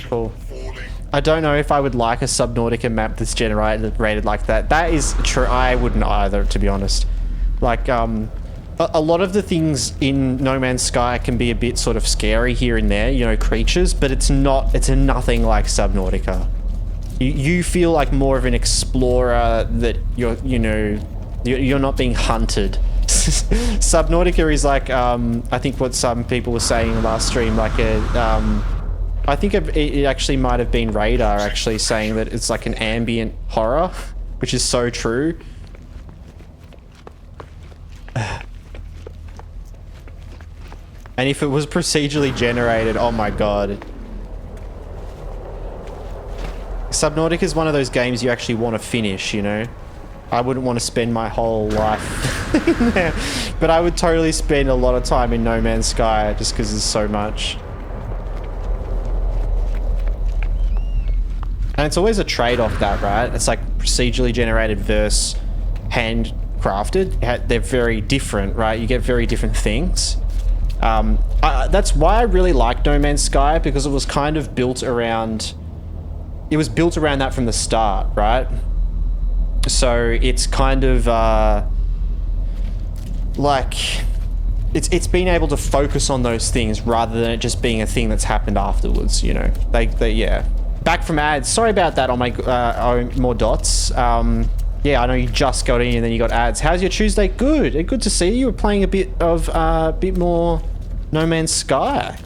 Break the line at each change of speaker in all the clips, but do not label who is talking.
Cool. I don't know if I would like a Subnautica map that's rated like that. That is true. I wouldn't either, to be honest. Like, a lot of the things in No Man's Sky can be a bit sort of scary here and there, you know, creatures, but it's nothing like Subnautica. You feel like more of an explorer, that you're not being hunted. Subnautica is like, I think what some people were saying in the last stream, like I think it actually might have been Radar actually saying that it's like an ambient horror, which is so true. And if it was procedurally generated, oh my god. Subnautica is one of those games you actually want to finish, you know? I wouldn't want to spend my whole life in there, but I would totally spend a lot of time in No Man's Sky just because there's so much. And it's always a trade-off, that, right? It's like procedurally generated versus handcrafted. They're very different, right? You get very different things. That's why I really like No Man's Sky, because it was kind of built around... It was built around that from the start, right? So it's kind of like it's been able to focus on those things rather than it just being a thing that's happened afterwards, you know. Yeah. Back from ads. Sorry about that on my more dots. Yeah, I know you just got in and then you got ads. How's your Tuesday? Good. Good to see you. We're playing a bit more No Man's Sky.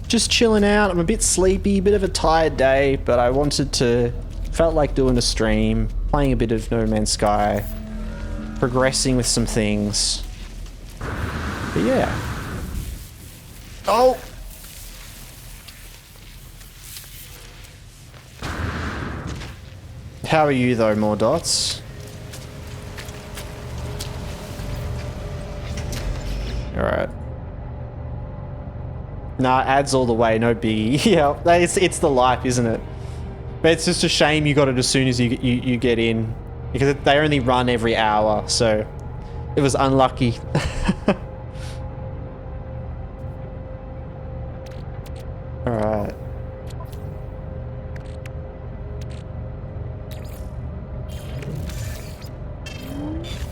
Just chilling out. I'm a bit sleepy, bit of a tired day, but I felt like doing a stream, playing a bit of No Man's Sky, progressing with some things. But yeah. Oh! How are you though, more dots? Alright. Nah, ads all the way, no biggie. Yeah, it's the life, isn't it? But it's just a shame you got it as soon as you get in. Because they only run every hour, so it was unlucky. Alright.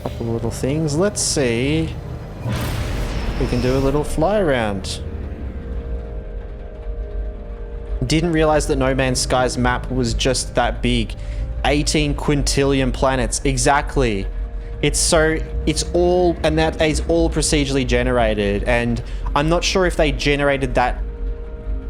Couple of little things. Let's see. We can do a little fly around. Didn't realize that No Man's Sky's map was just that big. 18 quintillion planets. Exactly. It's all, and that is all procedurally generated. And I'm not sure if they generated that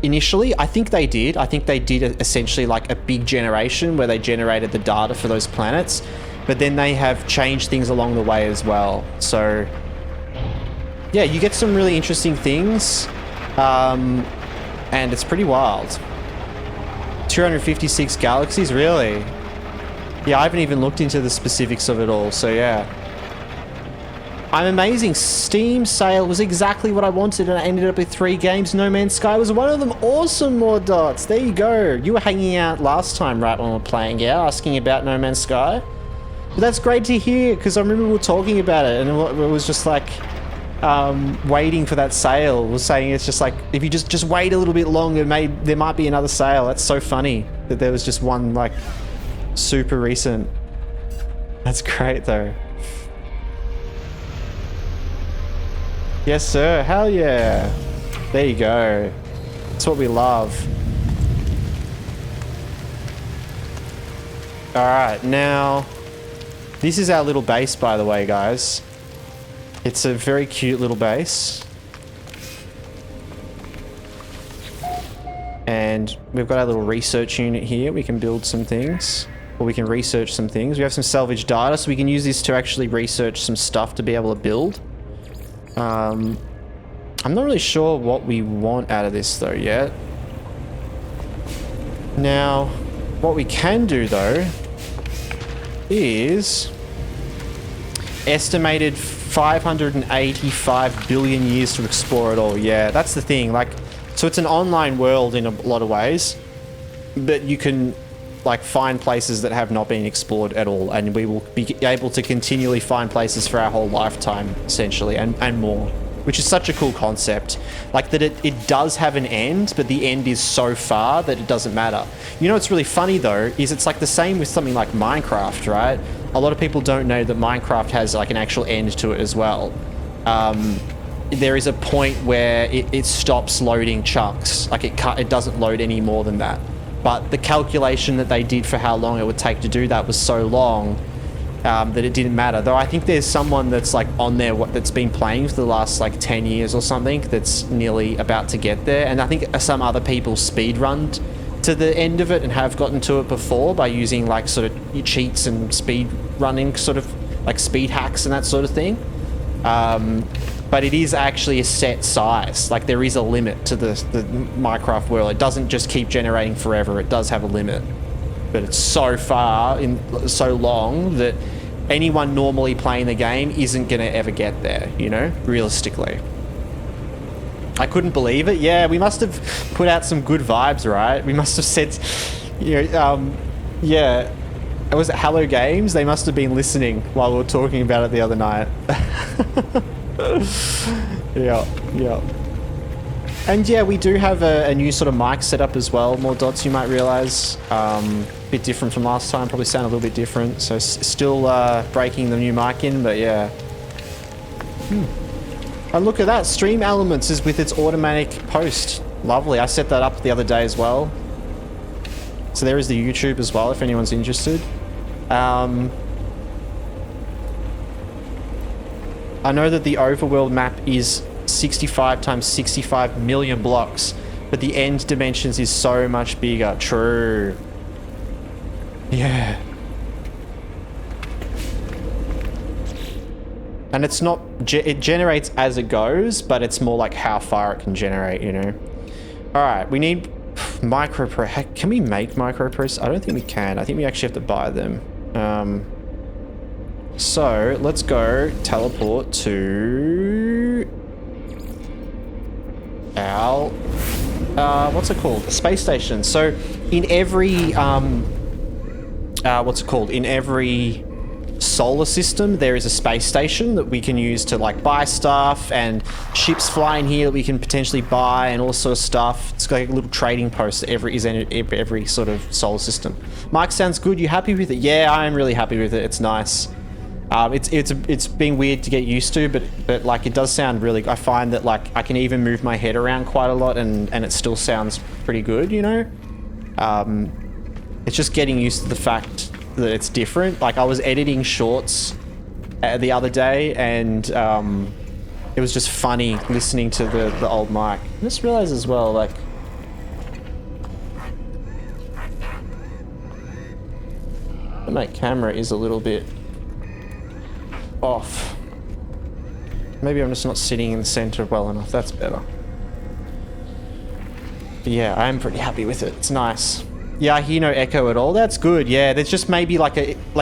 initially. I think they did. I think they did essentially like a big generation where they generated the data for those planets. But then they have changed things along the way as well. So yeah, you get some really interesting things. And it's pretty wild. 256 galaxies, really? Yeah, I haven't even looked into the specifics of it all, so yeah. I'm amazing. Steam sale was exactly what I wanted, and I ended up with 3 games. No Man's Sky was one of them. Awesome, more dots. There you go. You were hanging out last time, right, when we were playing, yeah? Asking about No Man's Sky. But that's great to hear, because I remember we were talking about it, and it was just like... waiting for that sale. Was saying it's just like, if you just wait a little bit longer, there might be another sale. That's so funny that there was just one like super recent. That's great though. Yes sir, hell yeah. There you go. That's what we love. Alright, now this is our little base, by the way, guys. It's a very cute little base. And we've got our little research unit here. We can build some things, or we can research some things. We have some salvage data, so we can use this to actually research some stuff to be able to build. I'm not really sure what we want out of this though yet. Now, what we can do though is estimated 585 billion years to explore it all. Yeah, that's the thing. Like, so it's an online world in a lot of ways, but you can like find places that have not been explored at all, and we will be able to continually find places for our whole lifetime, essentially, and more. which is such a cool concept. Like that it does have an end, but the end is so far that it doesn't matter. You know what's really funny though, is it's like the same with something like Minecraft, right? A lot of people don't know that Minecraft has like an actual end to it as well. There is a point where it stops loading chunks. Like it doesn't load any more than that. But the calculation that they did for how long it would take to do that was so long that it didn't matter. Though I think there's someone that's like on there that's been playing for the last like 10 years or something that's nearly about to get there. And I think some other people speedrunned to the end of it and have gotten to it before by using like sort of cheats and speed running, sort of like speed hacks and that sort of thing. But it is actually a set size. Like there is a limit to the Minecraft world. It doesn't just keep generating forever. It does have a limit, but it's so far in so long that anyone normally playing the game isn't gonna ever get there, you know, realistically. I couldn't believe it. Yeah, we must have put out some good vibes, right? We must have said, you know, yeah. Was it Hello Games? They must have been listening while we were talking about it the other night. Yeah. And yeah, we do have a new sort of mic setup as well. More dots, you might realize. Bit different from last time. Probably sound a little bit different. So still breaking the new mic in, but yeah. And look at that. Stream Elements is with its automatic post. Lovely. I set that up the other day as well. So there is the YouTube as well, if anyone's interested. I know that the overworld map is 65 times 65 million blocks, but the end dimensions is so much bigger. True. Yeah. And it's not, it generates as it goes, but it's more like how far it can generate, you know. All right, we need micropro. Can we make micropros? I don't think we can. I think we actually have to buy them. So let's go teleport to our what's it called? The space station. So in every what's it called? In every solar system there is a space station that we can use to like buy stuff, and ships fly in here that we can potentially buy and all sort of stuff. It's like a little trading post that every sort of solar system. Mike, sounds good. You happy with it? Yeah, I'm really happy with it. It's nice. It's been weird to get used to, but like it does sound really. I find that like I can even move my head around quite a lot, and it still sounds pretty good, you know. It's just getting used to the fact that it's different. Like I was editing shorts the other day, and it was just funny listening to the old mic. I just realized as well, like my camera is a little bit off. Maybe I'm just not sitting in the center well enough. That's better. But yeah, I am pretty happy with it. It's nice. Yeah, I hear no echo at all. That's good. Yeah, there's just maybe like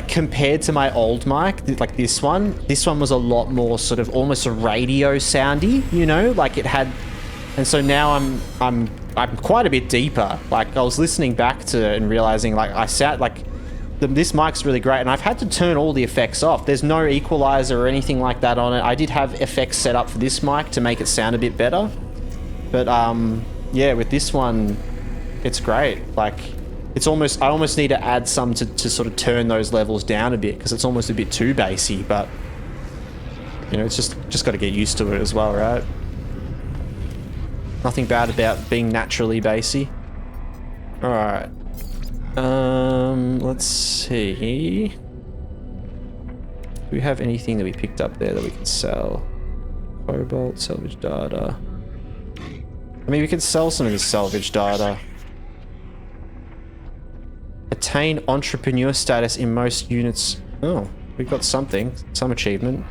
compared to my old mic, like this one was a lot more sort of almost a radio soundy, you know, like it had. And so now I'm quite a bit deeper. Like I was listening back to it and realizing like I sound like this mic's really great, and I've had to turn all the effects off. There's no equalizer or anything like that on it. I did have effects set up for this mic to make it sound a bit better, but yeah, with this one it's great. Like it's almost, I almost need to add some to sort of turn those levels down a bit, because it's almost a bit too bassy. But you know, it's just got to get used to it as well, right? Nothing bad about being naturally bassy. All right. Let's see. Do we have anything that we picked up there that we can sell? Cobalt, salvage data. I mean, we could sell some of this salvage data. Attain entrepreneur status in most units. Oh, we got something, some achievement.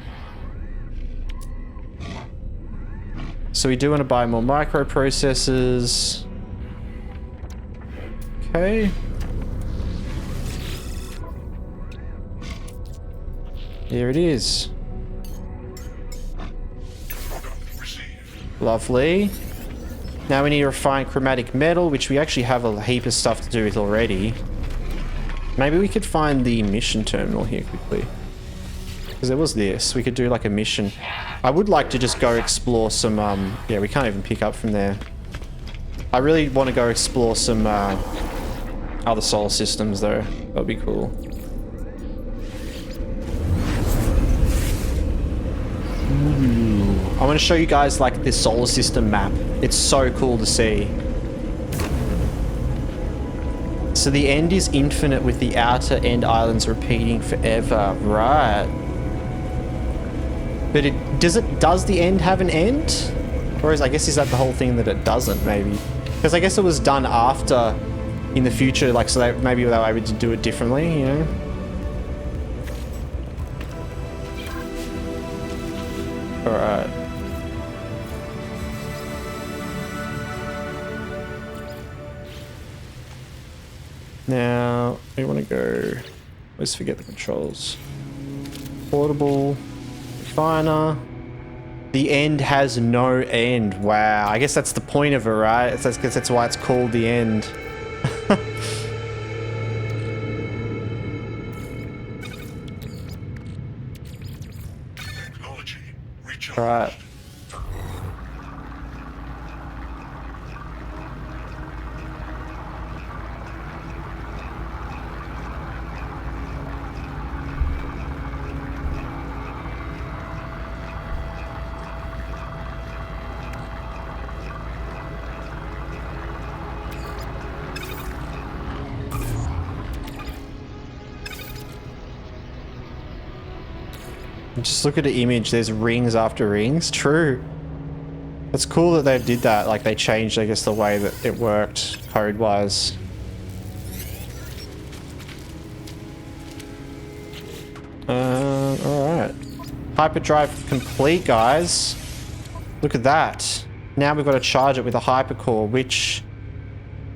So we do want to buy more microprocessors. Okay. Here it is. Lovely. Now we need to refine chromatic metal, which we actually have a heap of stuff to do with already. Maybe we could find the mission terminal here quickly. Because there was this. We could do like a mission. I would like to just go explore some, yeah, we can't even pick up from there. I really want to go explore some other solar systems though. That'd be cool. Ooh. I want to show you guys like this solar system map. It's so cool to see. So the end is infinite with the outer end islands repeating forever. Right. But does the end have an end? Or is that the whole thing that it doesn't, maybe? Because I guess it was done after in the future, like, so that maybe they were able to do it differently, you know? Alright. Now, we want to go... Let's forget the controls. Portable. Refiner. The end has no end. Wow. I guess that's the point of it, right? That's why it's called the end. Right. Just look at the image, there's rings after rings. True. It's cool that they did that, like they changed, I guess, the way that it worked code-wise. Alright. Hyperdrive complete, guys. Look at that. Now we've got to charge it with a hypercore, which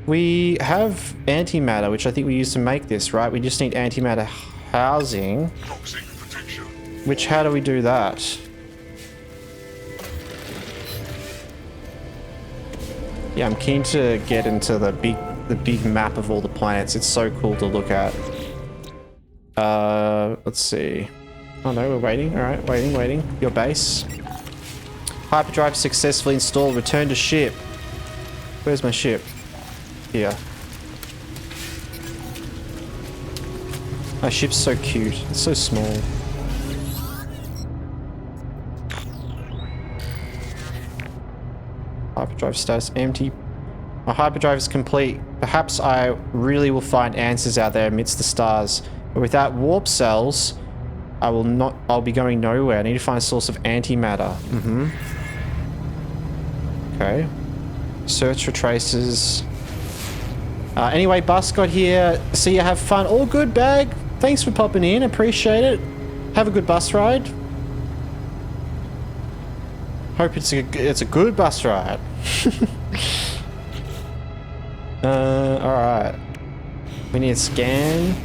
we have antimatter, which I think we used to make this, right? We just need antimatter housing. Which, how do we do that? Yeah, I'm keen to get into the big map of all the planets. It's so cool to look at. Let's see. Oh no, we're waiting. All right, waiting. Your base. Hyperdrive successfully installed. Return to ship. Where's my ship? Here. My ship's so cute. It's so small. Hyperdrive status empty. My hyperdrive is complete. Perhaps I really will find answers out there amidst the stars. But without warp cells, I'll be going nowhere. I need to find a source of antimatter. Okay. Search for traces. Anyway, bus got here. See you, have fun. All good, bag. Thanks for popping in. Appreciate it. Have a good bus ride. Hope it's a good bus ride. Alright. We need a scan.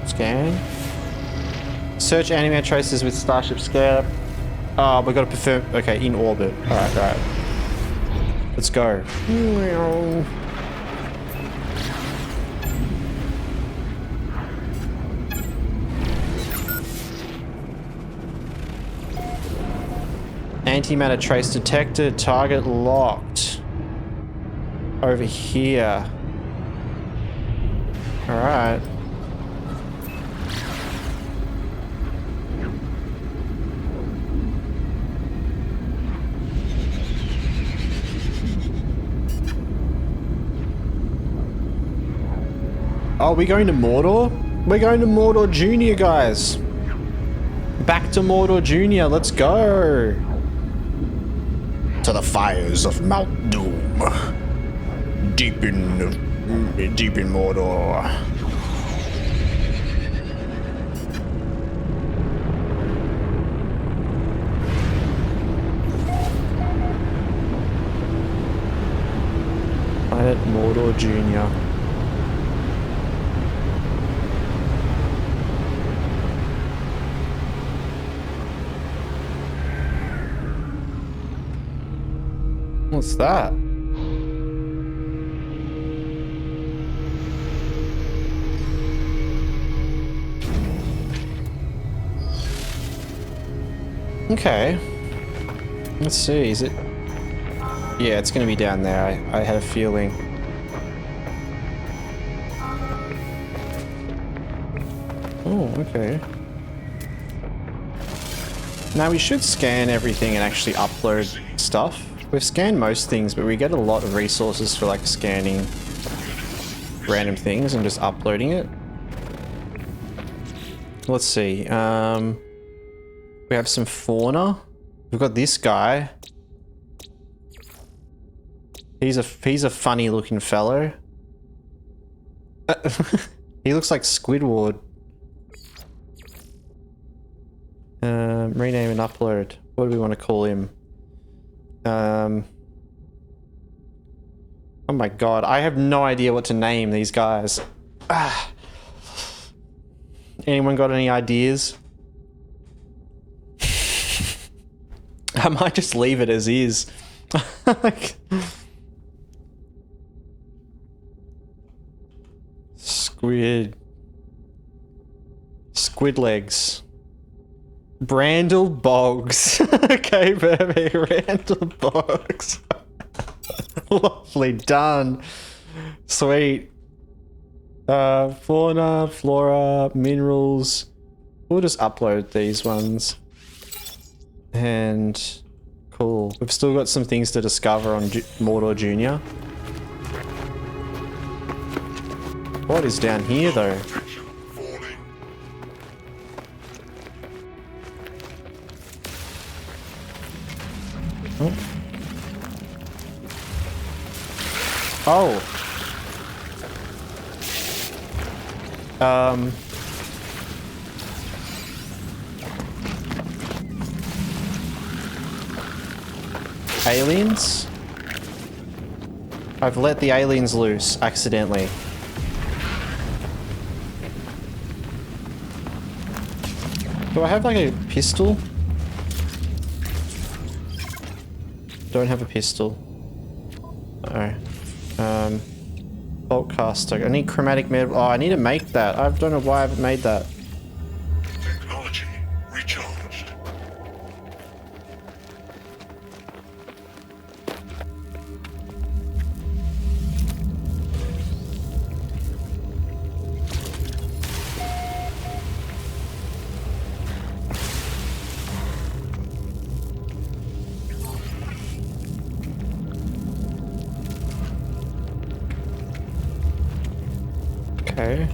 Scan. Search antimatter traces with Starship Scout. Oh, we got to confirm. Okay, in orbit. Alright. Let's go. Antimatter trace detected. Target locked. Over here. Alright. Oh, we're going to Mordor? We're going to Mordor Junior, guys. Back to Mordor Junior. Let's go. To the fires of Mount Doom. Deep in Mordor. Planet Mordor Junior. What's that? Okay. Let's see, is it... Yeah, it's gonna be down there. I had a feeling. Oh, okay. Now we should scan everything and actually upload stuff. We've scanned most things, but we get a lot of resources for like scanning random things and just uploading it. Let's see. We have some fauna. We've got this guy. He's a funny looking fellow. He looks like Squidward. Rename and upload. What do we want to call him? Oh my god, I have no idea what to name these guys. Anyone got any ideas? I might just leave it as is. Like, squid legs. Brandle Bogs. Okay, perfect. Randall Bogs. Lovely, done. Sweet. Fauna, flora, minerals. We'll just upload these ones. And cool. We've still got some things to discover on Mordor Jr. What is down here though? Oh. Aliens? I've let the aliens loose accidentally. Do I have like a pistol? Don't have a pistol. Oh. Bolt caster. I need chromatic metal. Oh, I need to make that. I don't know why I haven't made that.
Technology recharged.
Okay.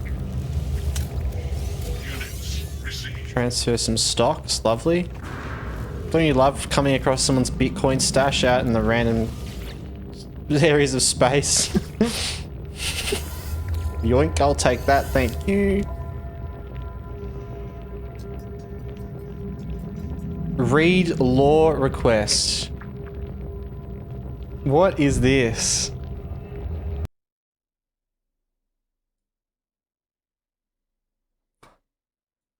Transfer some stocks, lovely. Don't you love coming across someone's Bitcoin stash out in the random areas of space? Yoink, I'll take that, thank you. Read law request. What is this?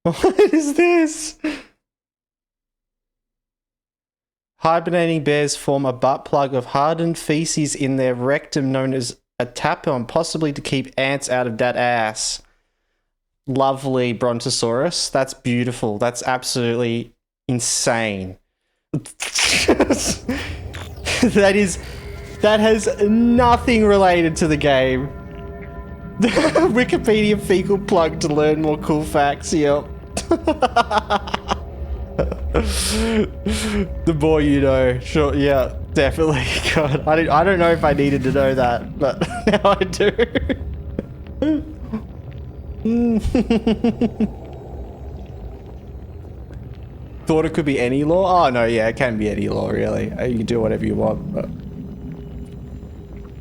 What is this? Hibernating bears form a butt plug of hardened feces in their rectum known as a tapetum, possibly to keep ants out of that ass. Lovely, Brontosaurus. That's beautiful. That's absolutely insane. That has nothing related to the game. Wikipedia fecal plug to learn more cool facts. Yep. The more you know. Sure, yeah, definitely. God, I don't know if I needed to know that, but now I do. Thought it could be any law? Oh no, yeah, it can be any law, really. You can do whatever you want, but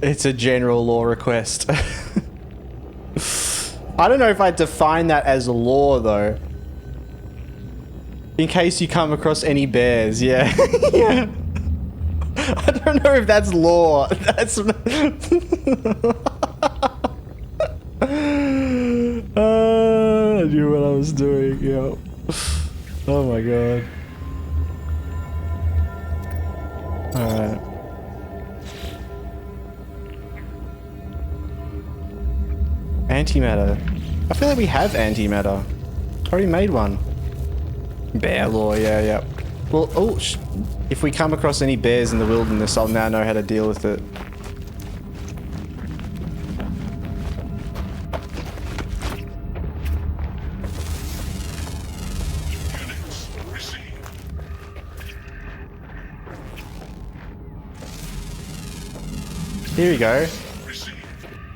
it's a general law request. I don't know if I'd define that as law, though. In case you come across any bears, yeah. Yeah. I don't know if that's law. That's... I knew what I was doing, yo. Oh my god. Alright. Antimatter. I feel like we have antimatter. Already made one. Bear law, yeah, yep. Well, oh, if we come across any bears in the wilderness, I'll now know how to deal with it.
Units received.
Here we go.
Received.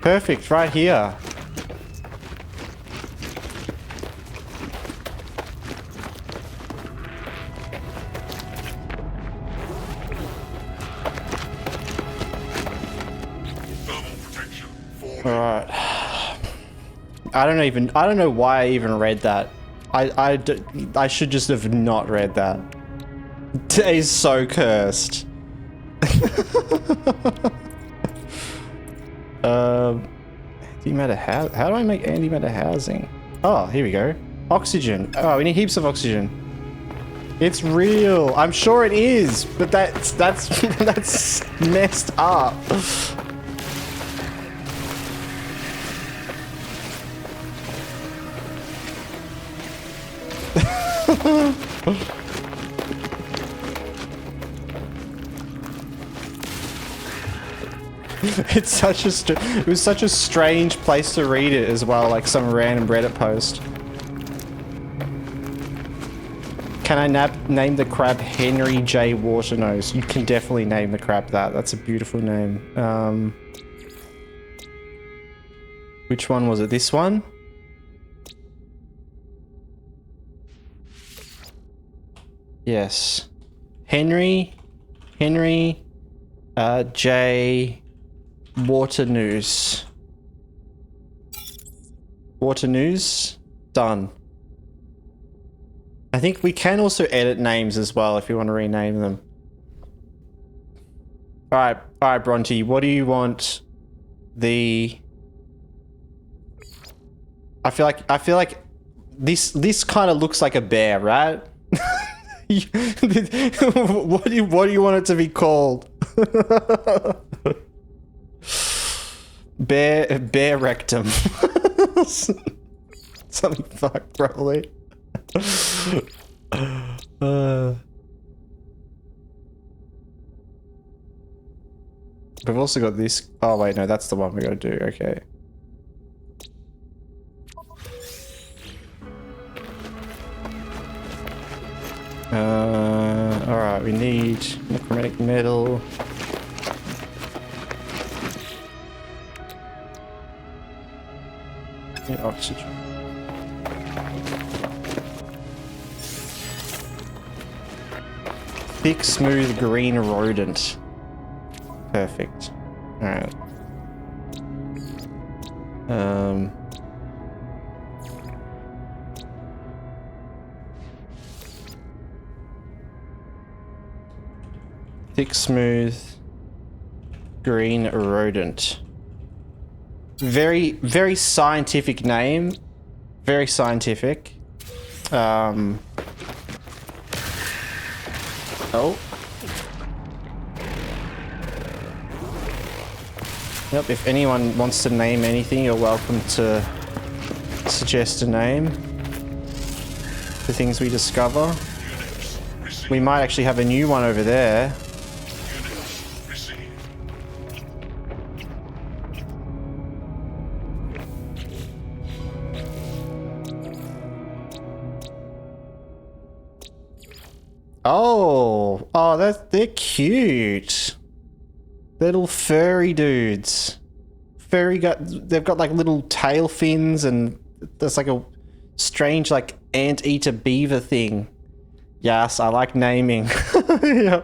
Perfect, right here.
Thermal protection. Falling.
Alright. I don't know why I even read that. I should just have not read that. Today's so cursed. Antimatter how do I make antimatter housing? Oh, here we go. Oxygen. Oh, we need heaps of oxygen. It's real. I'm sure it is, but that's that's messed up. It's such a it was such a strange place to read it as well, like some random Reddit post. Can I name the crab Henry J. Waternose? You can definitely name the crab that. That's a beautiful name. Which one was it? This one? Yes. Henry J. Waternoose. Waternoose? Done. I think we can also edit names as well if you want to rename them. Alright, Bronte, what do you want the... I feel like this kind of looks like a bear, right? What do you want it to be called? Bear rectum. Something fucked probably. We've also got this. Oh wait, no, that's the one we gotta do. Okay. Alright, we need necromantic metal. Need oxygen. Thick, smooth, green rodent. Perfect. Alright. Thick, smooth, green rodent. Very, very scientific name. Very scientific. Oh. Yep, if anyone wants to name anything, you're welcome to suggest a name for things we discover. We might actually have a new one over there. Oh, they're cute. Little furry dudes. They've got like little tail fins and there's like a strange like anteater beaver thing. Yes, I like naming. Yeah.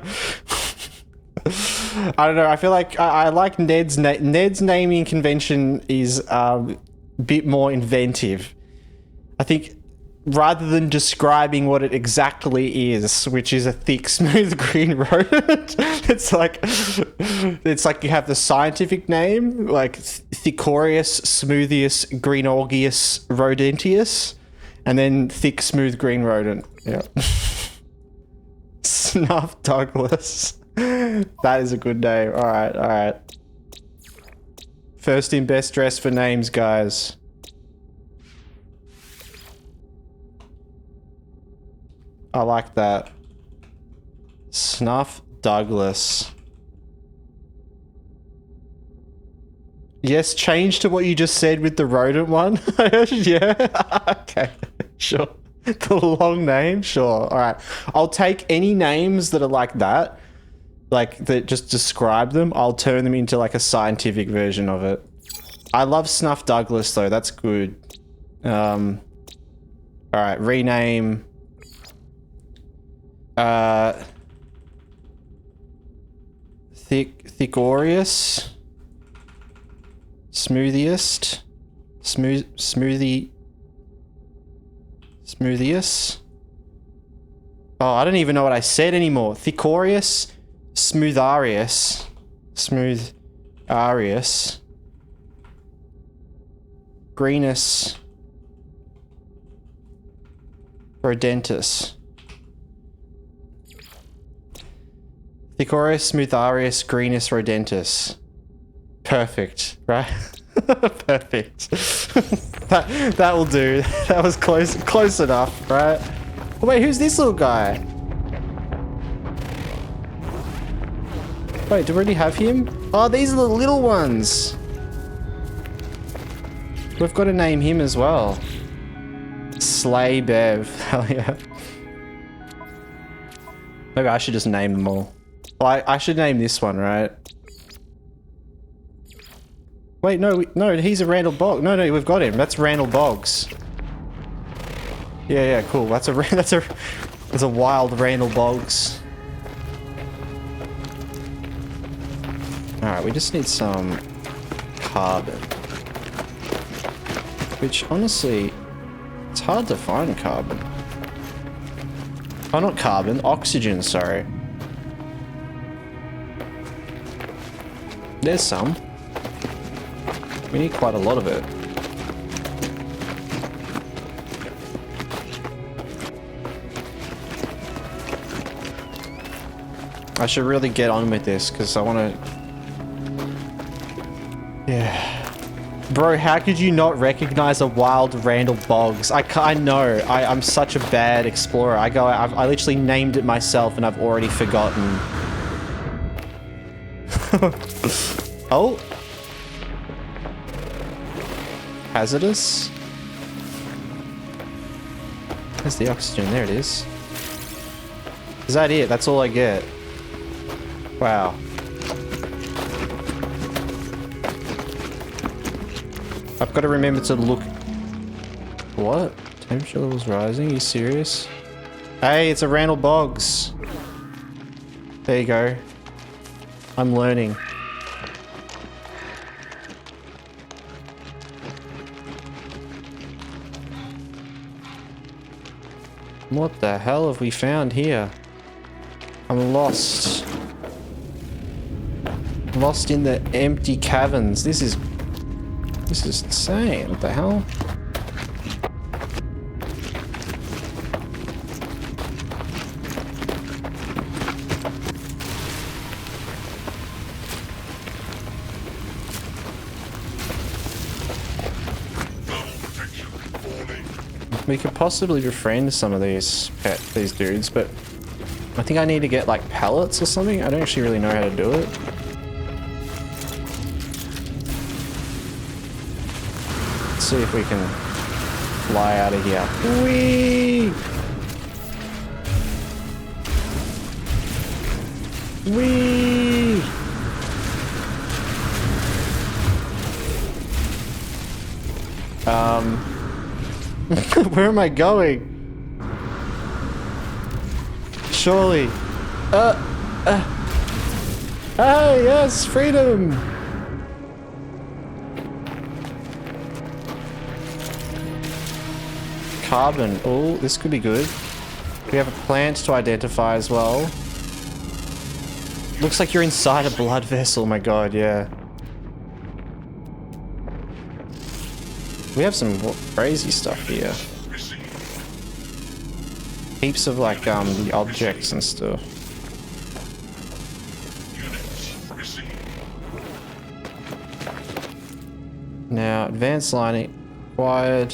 I don't know. I feel like I like Ned's naming convention is a bit more inventive. I think rather than describing what it exactly is, which is a thick, smooth green rodent, it's like you have the scientific name, like Thicorius smoothius greenorgius rodentius, and then thick, smooth green rodent. Yeah. Snuff Douglas. That is a good name. All right. First in best dress for names, guys. I like that. Snuff Douglas. Yes, change to what you just said with the rodent one. Yeah. Okay. Sure. The long name? Sure. Alright. I'll take any names that are like that. Like, that just describe them. I'll turn them into like a scientific version of it. I love Snuff Douglas though. That's good. Alright. Rename. Thicorius. Smoothiest. Smoothiest. Oh, I don't even know what I said anymore. Thicorius. Smootharius. Smootharius. Greenus. Rodentus. Thicorius, Smootharius, Greenus, Rodentus. Perfect, right? Perfect. that will do. That was close enough, right? Oh, wait, who's this little guy? Wait, do we already have him? Oh, these are the little ones. We've got to name him as well. Slay Bev. Hell yeah. Maybe I should just name them all. Oh, I should name this one, right? Wait, no, no, he's a Randall Boggs. No, we've got him. That's Randall Boggs. Yeah, cool. That's a wild Randall Boggs. All right, we just need some carbon. Which honestly, it's hard to find carbon. Oh, not carbon, oxygen. Sorry. There's some. We need quite a lot of it. I should really get on with this because I want to... Yeah. Bro, how could you not recognize a wild Randall Boggs? I know. I'm such a bad explorer. I literally named it myself and I've already forgotten. Oh. Hazardous. There's the oxygen. There it is. Is that it? That's all I get. Wow. I've got to remember to look... What? Temperature levels rising? Are you serious? Hey, it's a Randall Boggs. There you go. I'm learning. What the hell have we found here? I'm lost. Lost in the empty caverns. This is insane. What the hell? We could possibly befriend some of these dudes, but I think I need to get like pellets or something. I don't actually really know how to do it. Let's see if we can fly out of here. Whee! Whee! Where am I going? Surely. Ah, yes, freedom! Carbon. Oh, this could be good. We have a plant to identify as well. Looks like you're inside a blood vessel. Oh my god, yeah. We have some crazy stuff here. Heaps of like the objects and stuff. Now, advanced lining required.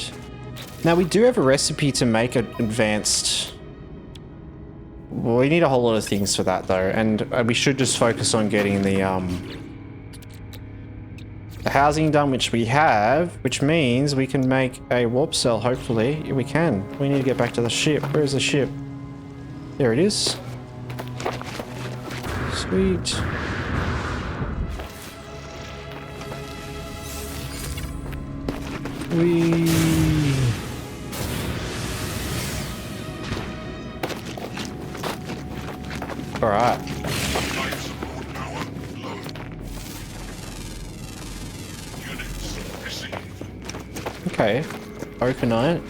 Now we do have a recipe to make an advanced Well, we need a whole lot of things for that though, and we should just focus on getting the housing done, which we have, which means we can make a warp cell, hopefully. Yeah, we can. We need to get back to the ship. Where is the ship? There it is. Sweet. Alright.
Life support power low. Units received.
Okay. Okanite.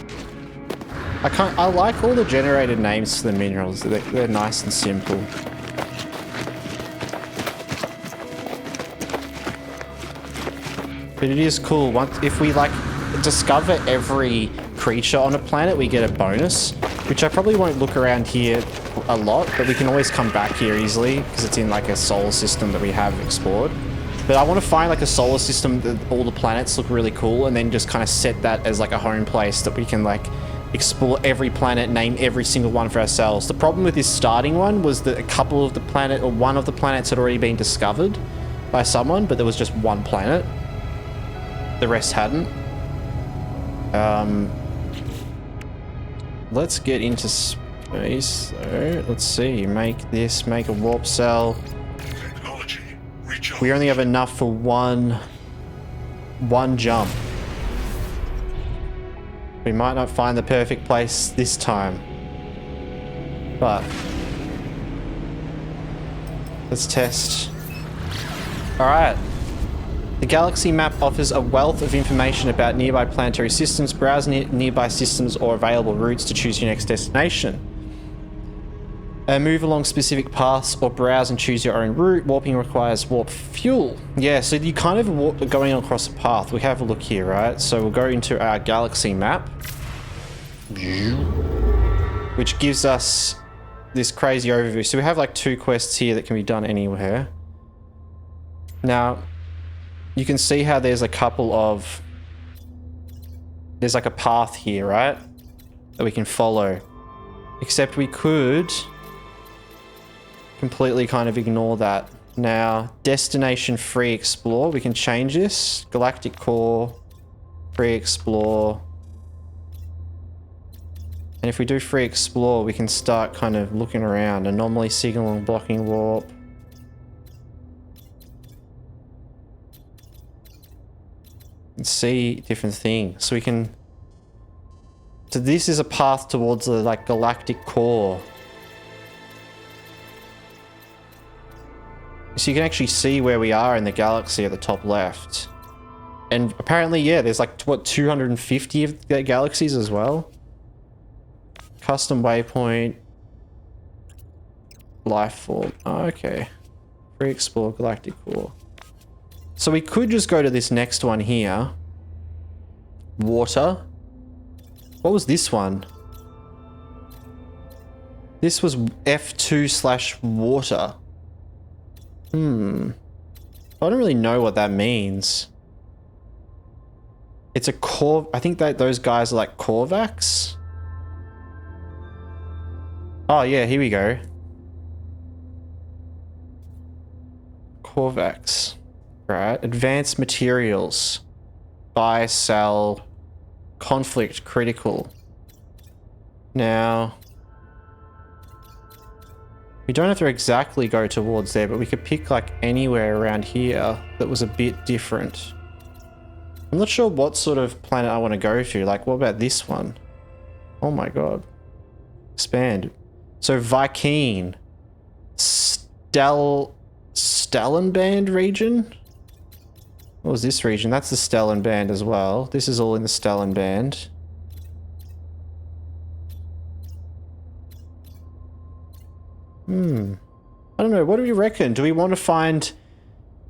I like all the generated names for the minerals. They're nice and simple. But it is cool. If we like discover every creature on a planet, we get a bonus, which I probably won't look around here a lot, but we can always come back here easily because it's in like a solar system that we have explored. But I want to find like a solar system that all the planets look really cool, and then just kind of set that as like a home place that we can like explore every planet, name every single one for ourselves. The problem with this starting one was that a couple of the planet, or one of the planets had already been discovered by someone, but there was just one planet. The rest hadn't. Let's get into space. So let's see. Make a warp cell.
Technology recharge.
We only have enough for one jump. We might not find the perfect place this time, but let's test. All right. The galaxy map offers a wealth of information about nearby planetary systems. Browse nearby systems or available routes to choose your next destination. Move along specific paths or browse and choose your own route. Warping requires warp fuel. Yeah, so you kind of going across a path. We have a look here, right? So we'll go into our galaxy map, which gives us this crazy overview. So we have like 2 quests here that can be done anywhere. Now, you can see how there's a couple of... There's like a path here, right? That we can follow. Except we could completely kind of ignore that. Now, destination free explore. We can change this. Galactic core, free explore. And if we do free explore, we can start kind of looking around. Anomaly, signal, and blocking warp. And see different things. So we can... So this is a path towards the like galactic core. So you can actually see where we are in the galaxy at the top left. And apparently, yeah, there's like, what, 250 of the galaxies as well? Custom waypoint. Life form. Oh, okay. Free explore galactic core. So we could just go to this next one here. Water. What was this one? This was F2/water. I don't really know what that means. It's a core... I think that those guys are like Korvax. Oh yeah, here we go. Korvax. Right. Advanced materials. Buy, sell... Conflict critical. Now, we don't have to exactly go towards there, but we could pick like anywhere around here that was a bit different. I'm not sure what sort of planet I want to go to. Like, what about this one? Oh my god. Expand. So Vikine. Stellenband region? What was this region? That's the Stellenband as well. This is all in the Stellenband. I don't know. What do we reckon? Do we want to find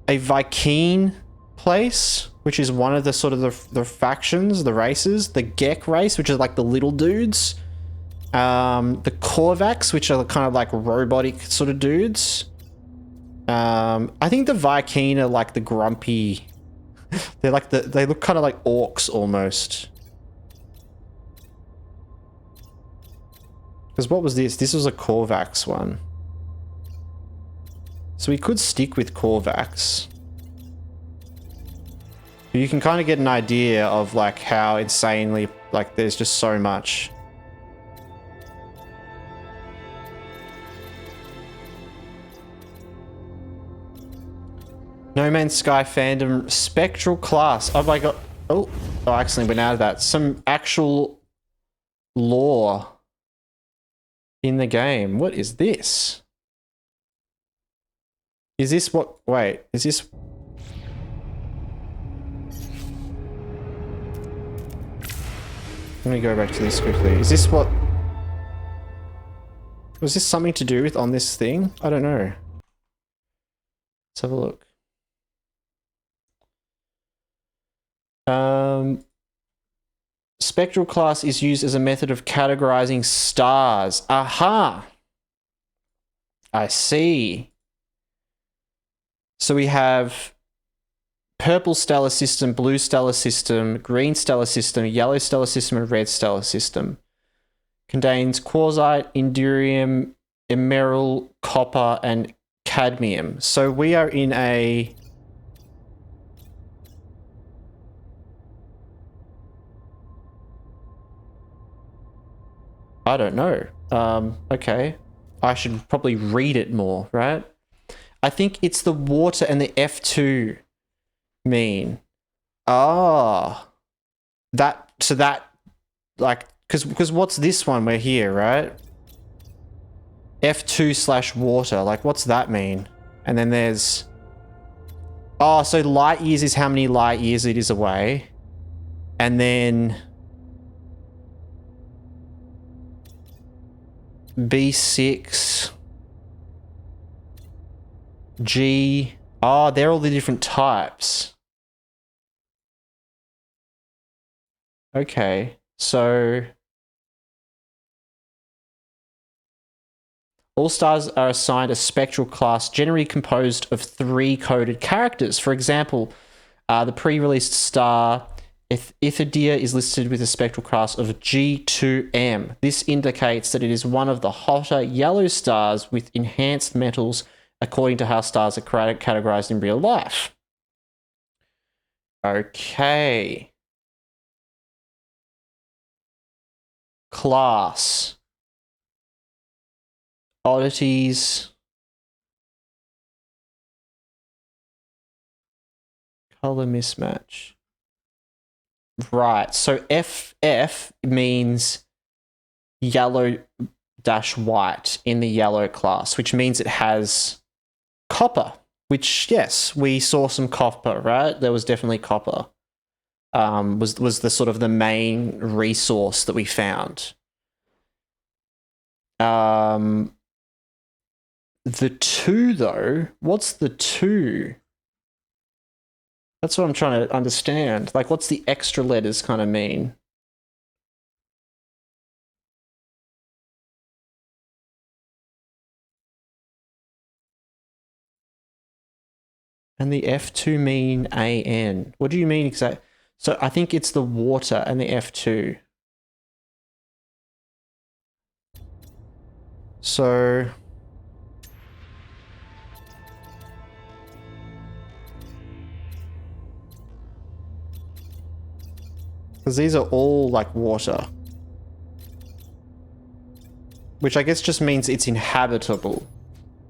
a Vikine place, which is one of the sort of the factions, the races? The Gek race, which is like the little dudes. The Korvax, which are kind of like robotic sort of dudes. I think the Vikine are like the grumpy... They're like they look kind of like orcs almost. Because what was this? This was a Korvax one. So we could stick with Korvax. But you can kind of get an idea of like how insanely, like there's just so much. No Man's Sky fandom spectral class. Oh my god. Oh, I accidentally went out of that. Some actual lore in the game. What is this? Is this what? Wait, is this? Let me go back to this quickly. Is this what? Was this something to do with on this thing? I don't know. Let's have a look. Spectral class is used as a method of categorizing stars. Aha! I see. So we have purple stellar system, blue stellar system, green stellar system, yellow stellar system, and red stellar system. Contains quartzite, indium, emerald, copper, and cadmium. So we are in a... I don't know. Okay. I should probably read it more, right? I think it's the water and the F2 mean. Ah. So that, like, because what's this one? We're here, right? F2/water. Like, what's that mean? And then there's... Oh, so light years is how many light years it is away. And then... B6, G. Oh, they're all the different types. Okay, so all stars are assigned a spectral class generally composed of 3 coded characters. For example, the pre-released star Ithadia is listed with a spectral class of G2M. This indicates that it is one of the hotter yellow stars with enhanced metals according to how stars are categorized in real life. Okay. Class. Oddities. Color mismatch. Right, so FF means yellow-white in the yellow class, which means it has copper, which, yes, we saw some copper, right? There was definitely copper. Was the sort of the main resource that we found. The 2, though, what's the 2? That's what I'm trying to understand. Like, what's the extra letters kind of mean? And the F2 mean AN. What do you mean exactly? So I think it's the water and the F2. So... because these are all like water. Which I guess just means it's inhabitable,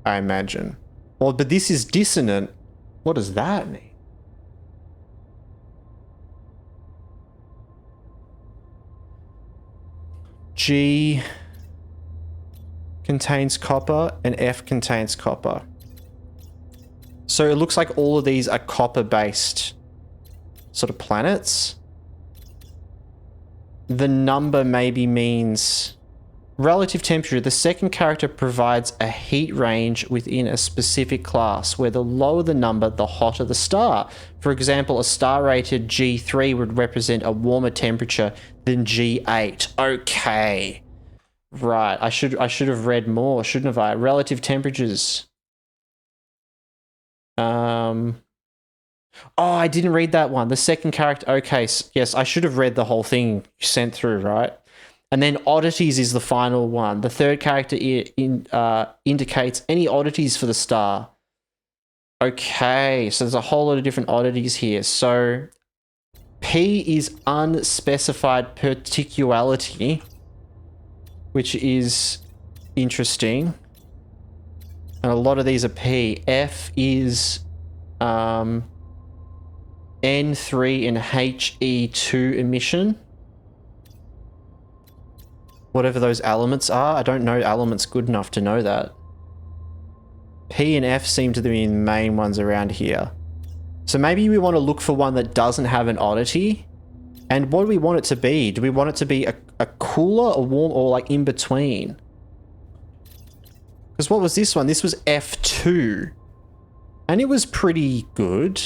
I imagine. Well, but this is dissonant. What does that mean? G contains copper and F contains copper. So it looks like all of these are copper-based sort of planets. The number maybe means relative temperature. The second character provides a heat range within a specific class, where the lower the number, the hotter the star. For example, a star rated G3 would represent a warmer temperature than G8. Okay. Right. I should have read more, shouldn't have I? Relative temperatures. Oh, I didn't read that one. The second character. Okay, yes, I should have read the whole thing you sent through, right? And then oddities is the final one. The third character indicates any oddities for the star. Okay, so there's a whole lot of different oddities here. So P is unspecified particularity, which is interesting. And a lot of these are P. F is N3 and HE2 emission. Whatever those elements are. I don't know elements good enough to know that. P and F seem to be the main ones around here. So maybe we want to look for one that doesn't have an oddity. And what do we want it to be? Do we want it to be a cooler, a warm, or like in between? Because what was this one? This was F2. And it was pretty good.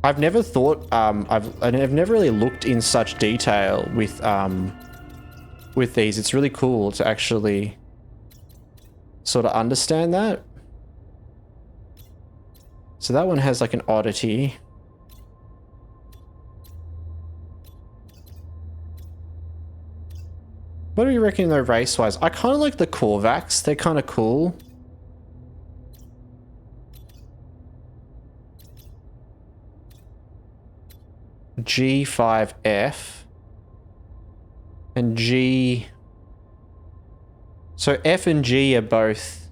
I've never thought, I've never really looked in such detail with these. It's really cool to actually sort of understand that. So that one has like an oddity. What do you reckon though race-wise? I kind of like the Korvax. They're kind of cool. G5F and G. So F and G are both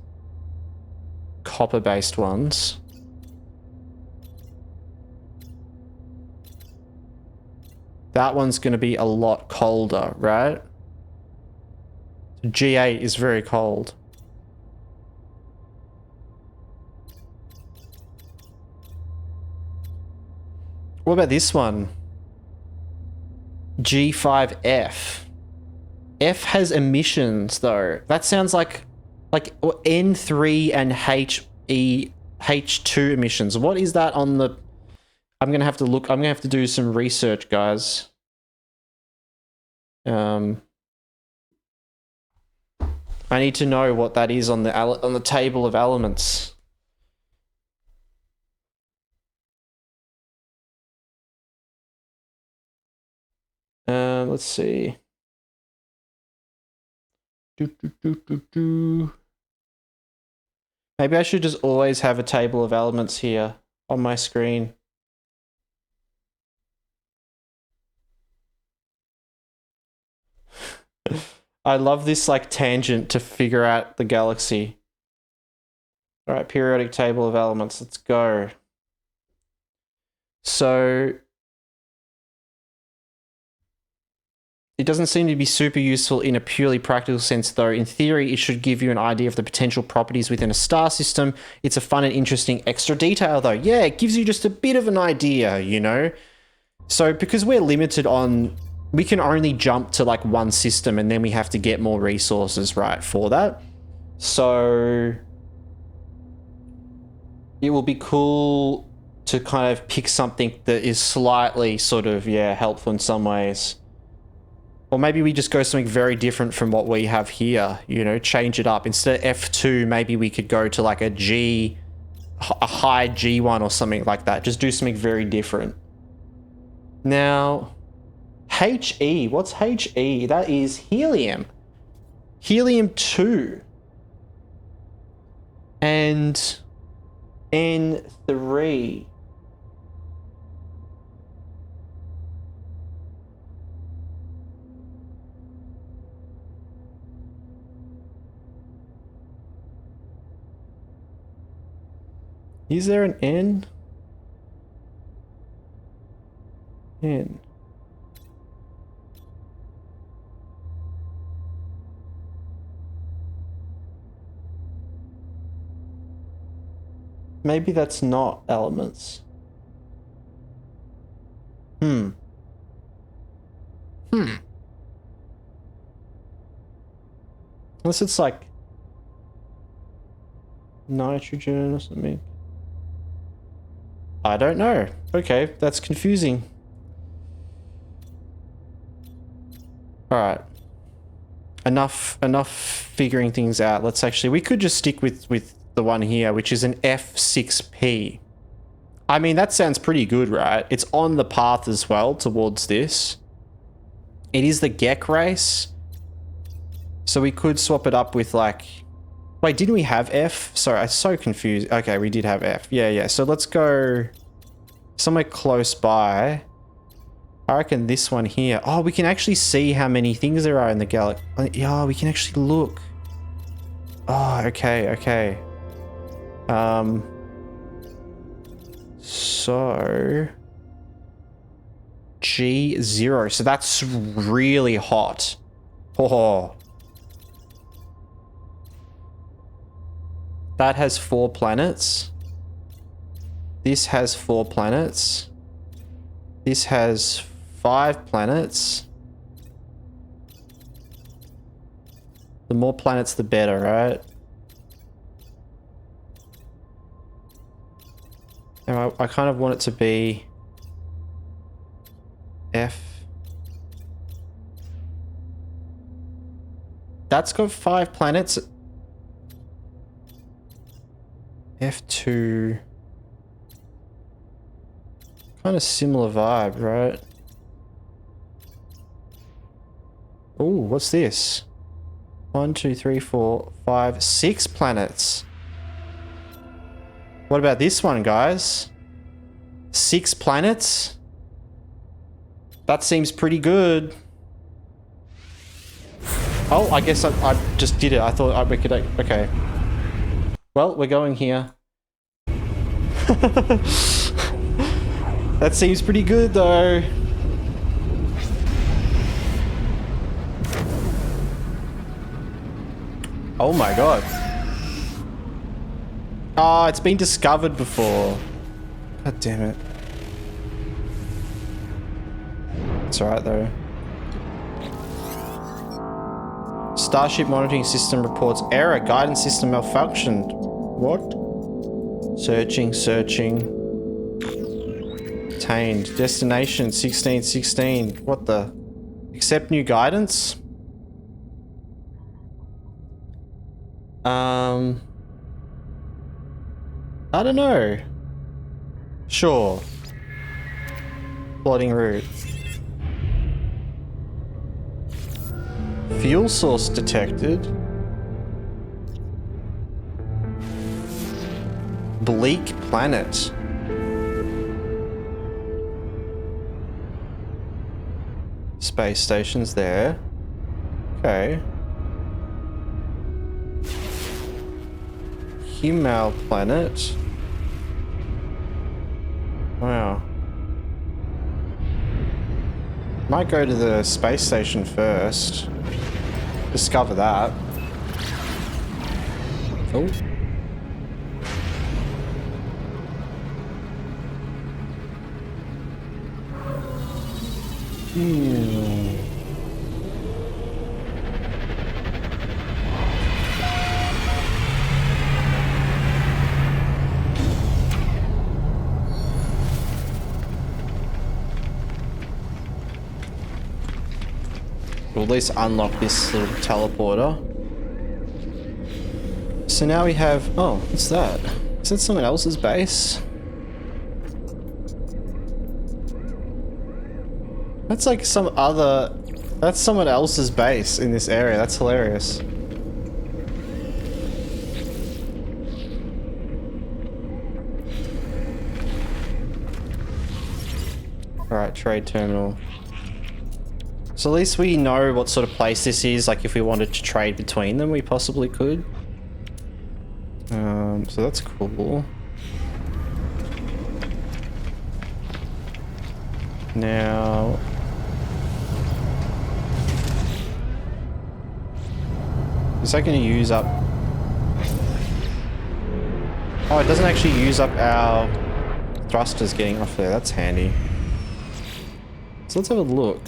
copper-based ones. That one's going to be a lot colder, right? G8 is very cold. What about this one? G5F. F has emissions though. That sounds like N3 and H2 emissions. What is that on the... I'm going to have to look. I'm going to have to do some research, guys. I need to know what that is on the table of elements. Let's see. Maybe I should just always have a table of elements here on my screen. I love this like tangent to figure out the galaxy. All right, periodic table of elements. Let's go. So it doesn't seem to be super useful in a purely practical sense, though. In theory, it should give you an idea of the potential properties within a star system. It's a fun and interesting extra detail, though. Yeah, it gives you just a bit of an idea, you know? So because we're limited on... We can only jump to like one system and then we have to get more resources, right, for that. So it will be cool to kind of pick something that is slightly sort of, yeah, helpful in some ways. Or maybe we just go something very different from what we have here, you know, change it up. Instead of F2, maybe we could go to like a high G1 or something like that. Just do something very different. Now... HE, what's HE? That is helium. Helium-2. And N3. Is there an N? N. Maybe that's not elements. Unless it's like nitrogen or something. I don't know. Okay, that's confusing. Alright. Enough figuring things out. Let's actually... We could just stick with the one here, which is an F6P. I mean, that sounds pretty good, right? It's on the path as well towards this. It is the Gek race. So we could swap it up with like... Wait, didn't we have F? Sorry, I'm so confused. Okay, we did have F. Yeah, yeah. So let's go somewhere close by. I reckon this one here. Oh, we can actually see how many things there are in the galaxy. Yeah, we can actually look. Oh, okay, okay. So G0. So that's really hot. Oh. That has 4 planets. This has 4 planets. This has 5 planets. The more planets, the better, right? And I kind of want it to be F. That's got 5 planets. F2. Kind of similar vibe, right? Oh, what's this? 1, 2, 3, 4, 5, 6 planets. What about this one, guys? 6 planets? That seems pretty good. Oh, I guess I just did it. I thought we could... Okay. Well, we're going here. That seems pretty good, though. Oh my god. Oh, it's been discovered before. God damn it. It's alright, though. Starship monitoring system reports error. Guidance system malfunctioned. What? Searching, searching. Obtained. Destination 1616. What the? Accept new guidance? I don't know. Sure. Plotting route. Fuel source detected. Bleak planet. Space station's there. Okay. Himal planet. Wow. Might go to the space station first. Discover that. Oh. We'll at least unlock this little teleporter. So now we have... Oh, what's that? Is that someone else's base? That's like some other... That's someone else's base in this area. That's hilarious. Alright, trade terminal. So at least we know what sort of place this is. Like if we wanted to trade between them, we possibly could. So that's cool. Now... Is that going to use up... Oh, it doesn't actually use up our thrusters getting off there. That's handy. So let's have a look.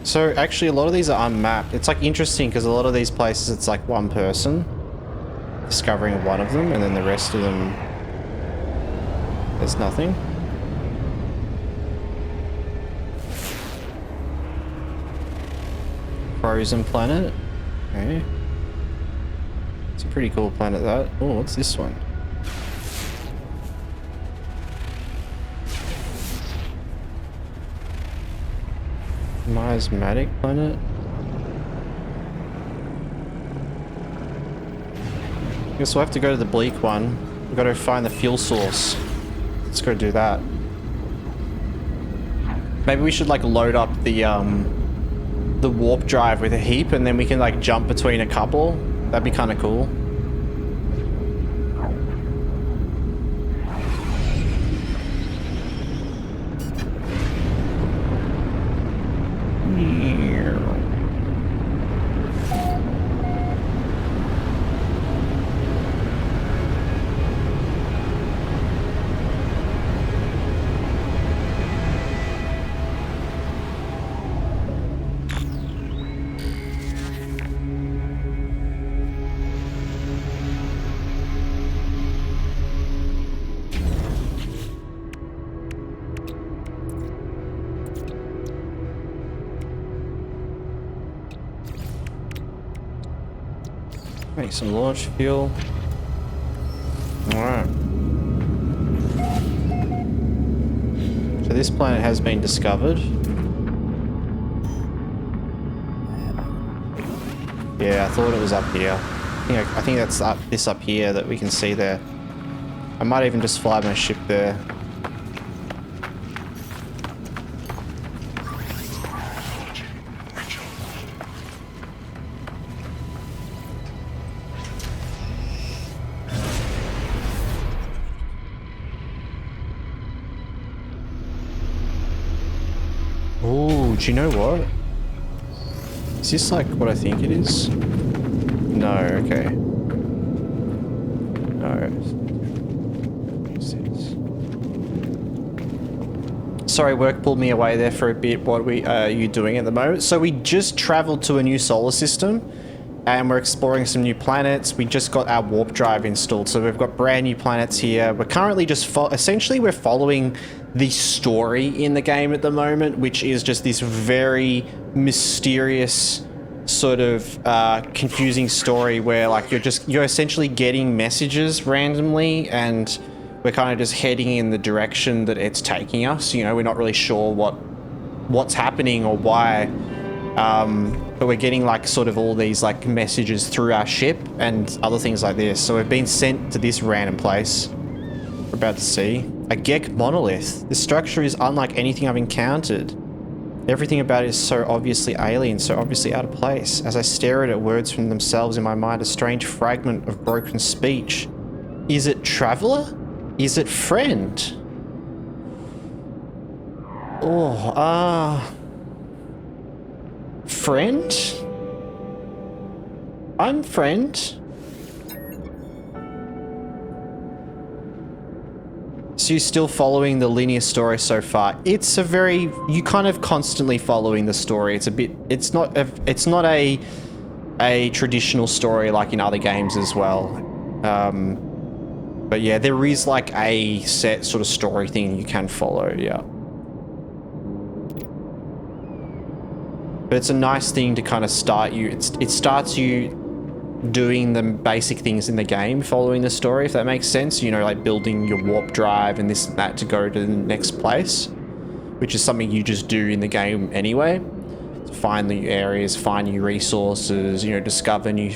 So actually a lot of these are unmapped. It's like interesting because a lot of these places it's like one person discovering one of them and then the rest of them there's nothing. Frozen planet. Okay. It's a pretty cool planet, that. Oh, what's this one? Miasmatic planet? Guess we'll have to go to the bleak one. We've got to find the fuel source. Let's go do that. Maybe we should like load up the warp drive with a heap, and then we can like jump between a couple. That'd be kind of cool. Make some launch fuel. Alright. So this planet has been discovered. Yeah, I thought it was up here. I think that's this up here that we can see there. I might even just fly my ship there. Oh, do you know what? Is this like what I think it is? No, okay. No. Sorry, work pulled me away there for a bit. What are you doing at the moment? So we just traveled to a new solar system and we're exploring some new planets. We just got our warp drive installed, so we've got brand new planets here. We're currently just essentially we're following the story in the game at the moment, which is just this very mysterious sort of confusing story where like you're essentially getting messages randomly, and we're kind of just heading in the direction that it's taking us. You know, we're not really sure what's happening or why, but we're getting like sort of all these like messages through our ship and other things like this. So we've been sent to this random place. We're about to see a Gek monolith. This structure is unlike anything I've encountered. Everything about it is so obviously alien, so obviously out of place. As I stare at it, words from themselves in my mind, a strange fragment of broken speech. Is it traveler? Is it friend? Oh, friend? I'm friend. So you're still following the linear story so far. It's a very, you kind of constantly following the story. It's a bit, it's not a traditional story like in other games as well. But yeah, there is like a set sort of story thing you can follow, yeah. But it's a nice thing to kind of start you, it starts you doing the basic things in the game, following the story, if that makes sense. You know, like building your warp drive and this and that to go to the next place, which is something you just do in the game anyway. To find new areas, find new resources, you know, discover new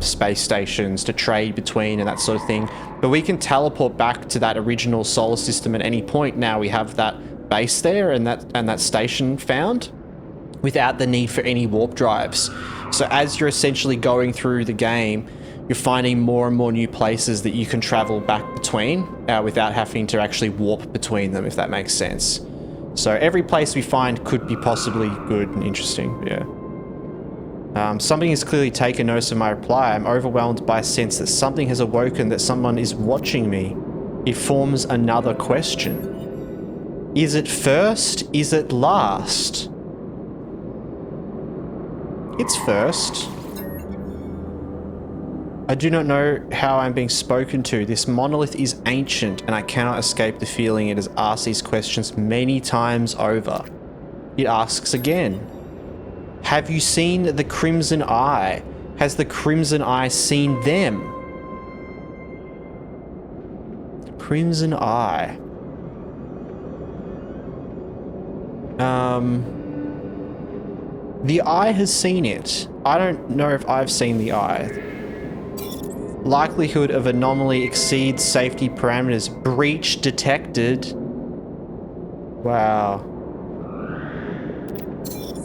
space stations to trade between and that sort of thing. But we can teleport back to that original solar system at any point now we have that base there and that station found, without the need for any warp drives. So as you're essentially going through the game, you're finding more and more new places that you can travel back between without having to actually warp between them, if that makes sense. So every place we find could be possibly good and interesting, yeah. Something has clearly taken notice of my reply. I'm overwhelmed by a sense that something has awoken, that someone is watching me. It forms another question. Is it first? Is it last? It's first. I do not know how I'm being spoken to. This monolith is ancient, and I cannot escape the feeling it has asked these questions many times over. It asks again. Have you seen the Crimson Eye? Has the Crimson Eye seen them? Crimson Eye. The Eye has seen it. I don't know if I've seen the Eye. Likelihood of anomaly exceeds safety parameters. Breach detected. Wow.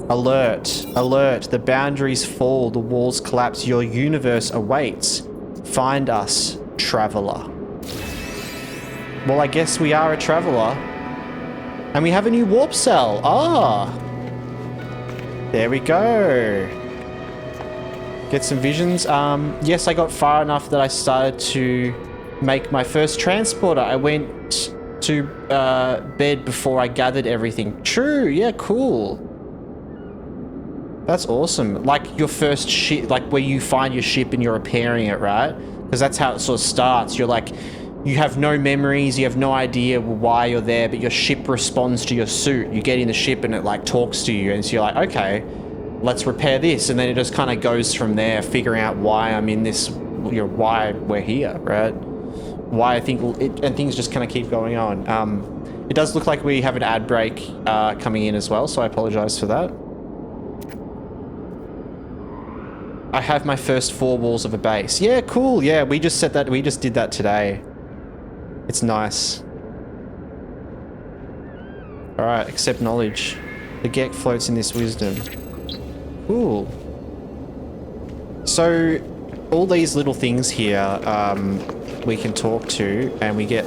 Alert. Alert. The boundaries fall. The walls collapse. Your universe awaits. Find us, traveler. Well, I guess we are a traveler. And we have a new warp cell. Ah. There we go. Get some visions. Yes, I got far enough that I started to make my first transporter. I went to bed before I gathered everything. True. Yeah, cool. That's awesome. Like your first ship, like where you find your ship and you're repairing it, right? Because that's how it sort of starts. You're like, you have no memories, you have no idea why you're there, but your ship responds to your suit. You get in the ship and it like talks to you, and so you're like, okay, let's repair this, and then it just kind of goes from there, figuring out why I'm in this, you know, why we're here, right? Why I think it, and things just kind of keep going on. It does look like we have an ad break coming in as well, so I apologize for that. I have my first 4 walls of a base. Yeah, cool. Yeah, we just set that. We just did that today. It's nice. All right, accept knowledge. The Gek floats in this wisdom. Cool. So, all these little things here, we can talk to, and we get,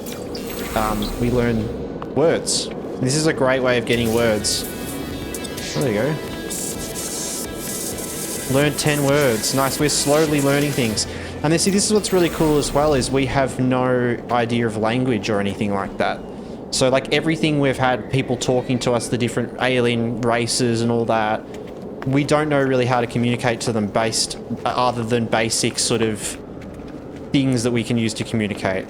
we learn words. This is a great way of getting words. Oh, there you go. Learn 10 words. Nice. We're slowly learning things. And then see, this is what's really cool as well, is we have no idea of language or anything like that. So like everything we've had people talking to us, the different alien races and all that, we don't know really how to communicate to them based other than basic sort of things that we can use to communicate.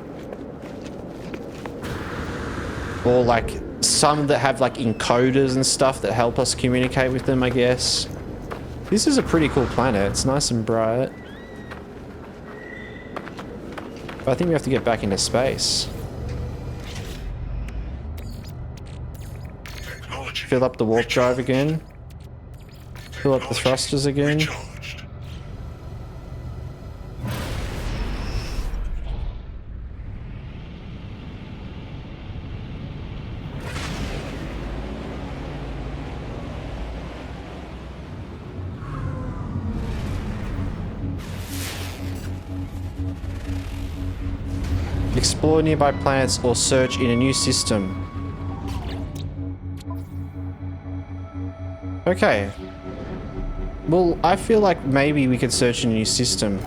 Or like some that have like encoders and stuff that help us communicate with them, I guess. This is a pretty cool planet. It's nice and bright. But I think we have to get back into space.
Technology
Fill up the warp drive again. Fill up the thrusters again.
recharged.
Explore nearby planets or search in a new system. Okay. Well, I feel like maybe we could search in a new system.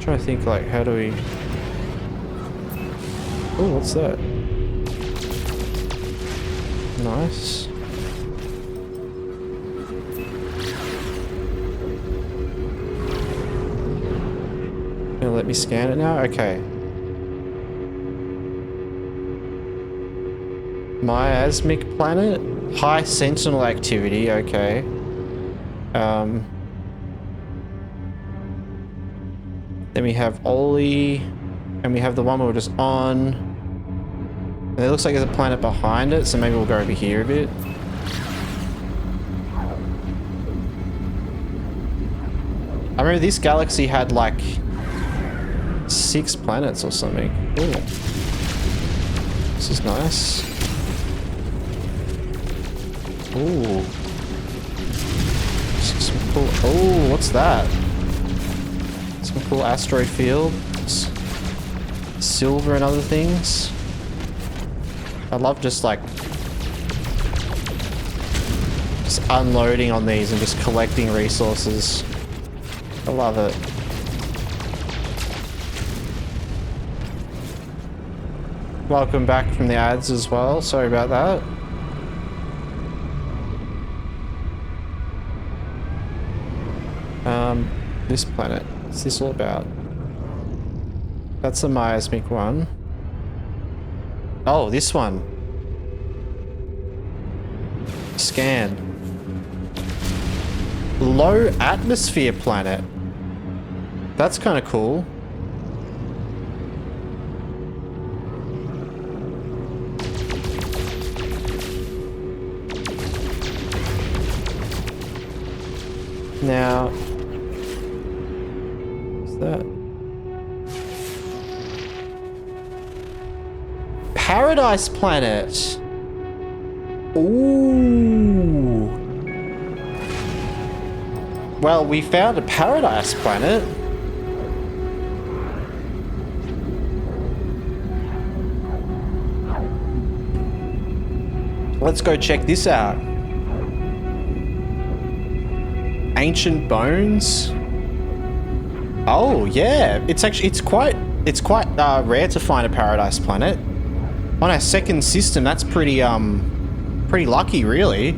Trying to think, like, how do we... Oh, what's that? Nice. Gonna let me scan it now? Okay. Miasmic planet? High sentinel activity, okay. Then we have Oli, and we have the one we're just on. And it looks like there's a planet behind it, so maybe we'll go over here a bit. I remember this galaxy had like 6 planets or something. Ooh. This is nice. Ooh. Some cool. Oh, what's that? Some cool asteroid fields. Silver and other things. I love just like unloading on these and just collecting resources. I love it. Welcome back from the ads as well. Sorry about that. This planet. What's this all about? That's a miasmic one. Oh, this one. Scan. Low atmosphere planet. That's kind of cool. Now, what's that? Paradise planet. Ooh. Well, we found a paradise planet. Let's go check this out. Ancient bones. Oh yeah, it's quite rare to find a paradise planet. On our second system, that's pretty lucky, really.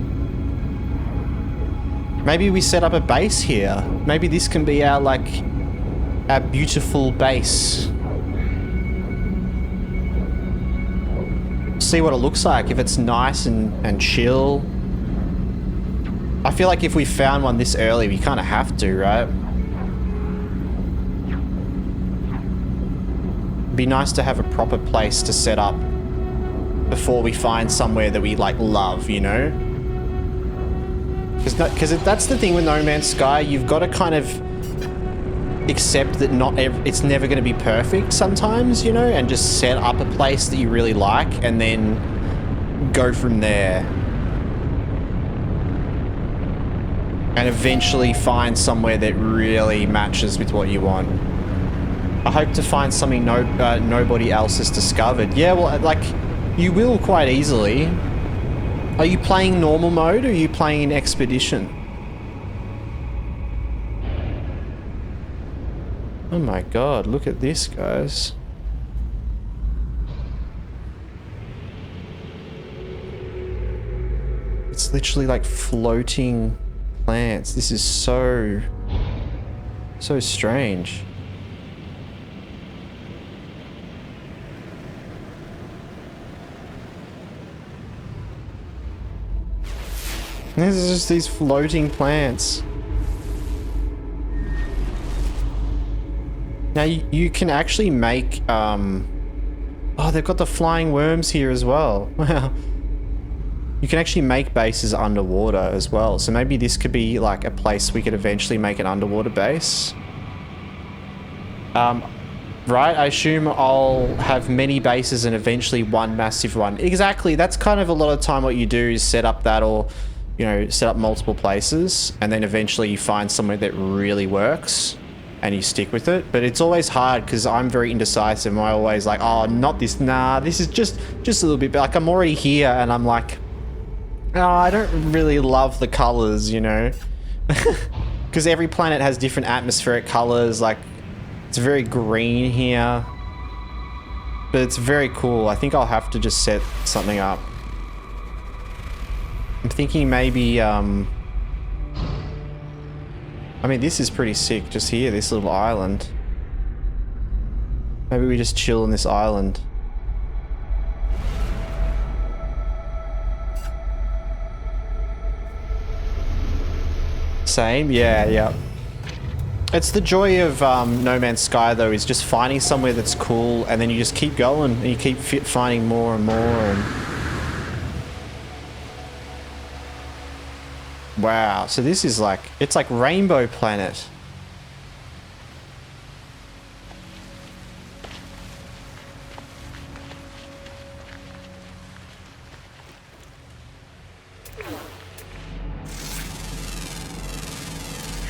Maybe we set up a base here. Maybe this can be our beautiful base. See what it looks like, if it's nice and chill. I feel like if we found one this early, we kind of have to, right? It'd be nice to have a proper place to set up before we find somewhere that we love, you know? Because that's the thing with No Man's Sky. You've got to kind of accept that it's never going to be perfect sometimes, you know, and just set up a place that you really like and then go from there. And eventually find somewhere that really matches with what you want. I hope to find something nobody else has discovered. Yeah, well, you will quite easily. Are you playing normal mode or are you playing in Expedition? Oh my god, look at this, guys. It's literally like floating plants. This is so strange. This is just these floating plants. Now you can actually make oh, they've got the flying worms here as well. Wow. You can actually make bases underwater as well. So maybe this could be like a place we could eventually make an underwater base. Right, I assume I'll have many bases and eventually one massive one. Exactly, that's kind of a lot of time what you do is set up that, or you know, set up multiple places and then eventually you find somewhere that really works and you stick with it. But it's always hard because I'm very indecisive. I always like, oh, not this, nah, this is just a little bit, like I'm already here and I'm like, oh, I don't really love the colors, you know, because every planet has different atmospheric colors. Like it's very green here, but it's very cool. I think I'll have to just set something up. I'm thinking maybe, I mean, this is pretty sick, just here, this little island. Maybe we just chill on this island. Same, yeah. It's the joy of No Man's Sky, though, is just finding somewhere that's cool, and then you just keep going, and you keep finding more and more, and... Wow, so this is like, it's like Rainbow Planet.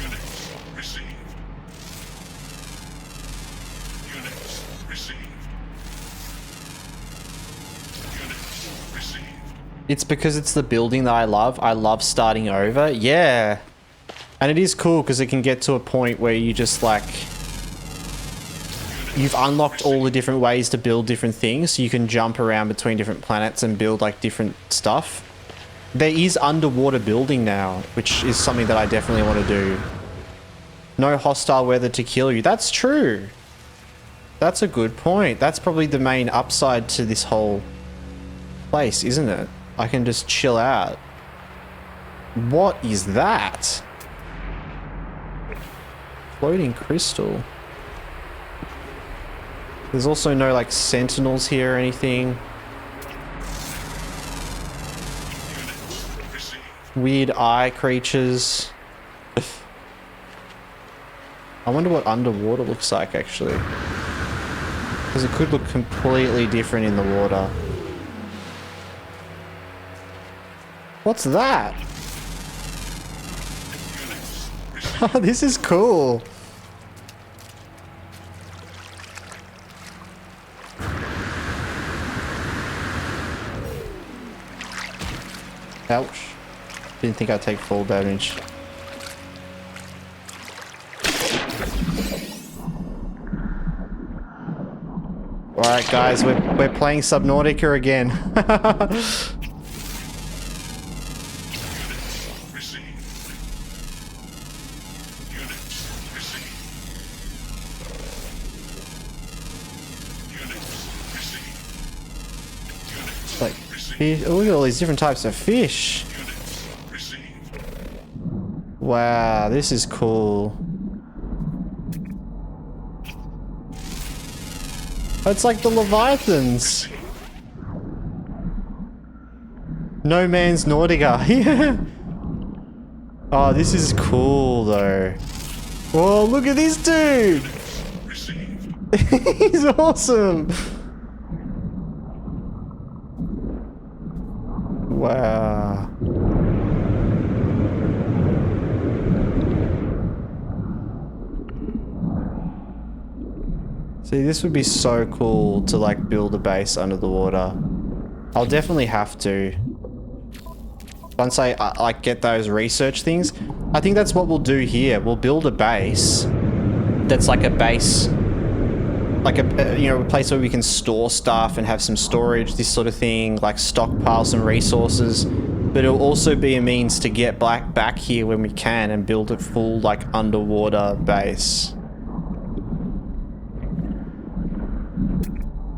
Units received. Units received. Units received.
It's because it's the building that I love. I love starting over. Yeah. And it is cool because it can get to a point where you just like... You've unlocked all the different ways to build different things. So you can jump around between different planets and build like different stuff. There is underwater building now, which is something that I definitely want to do. No hostile weather to kill you. That's true. That's a good point. That's probably the main upside to this whole place, isn't it? I can just chill out. What is that? Floating crystal. There's also no like sentinels here or anything. Weird eye creatures. I wonder what underwater looks like actually. Because it could look completely different in the water. What's that? This is cool. Ouch. Didn't think I'd take full damage. Alright guys, we're playing Subnautica again. Like, fish. Oh, look at all these different types of fish. Wow, this is cool. Oh, it's like the Leviathans. No Man's Nautica. Yeah. Oh, this is cool though. Whoa, look at this dude. He's awesome. Wow. See, this would be so cool to like build a base under the water. I'll definitely have to. Once I like get those research things, I think that's what we'll do here. We'll build a base that's like a base, like a you know, a place where we can store stuff and have some storage, this sort of thing, like stockpile some resources. But it'll also be a means to get back here when we can and build a full like underwater base.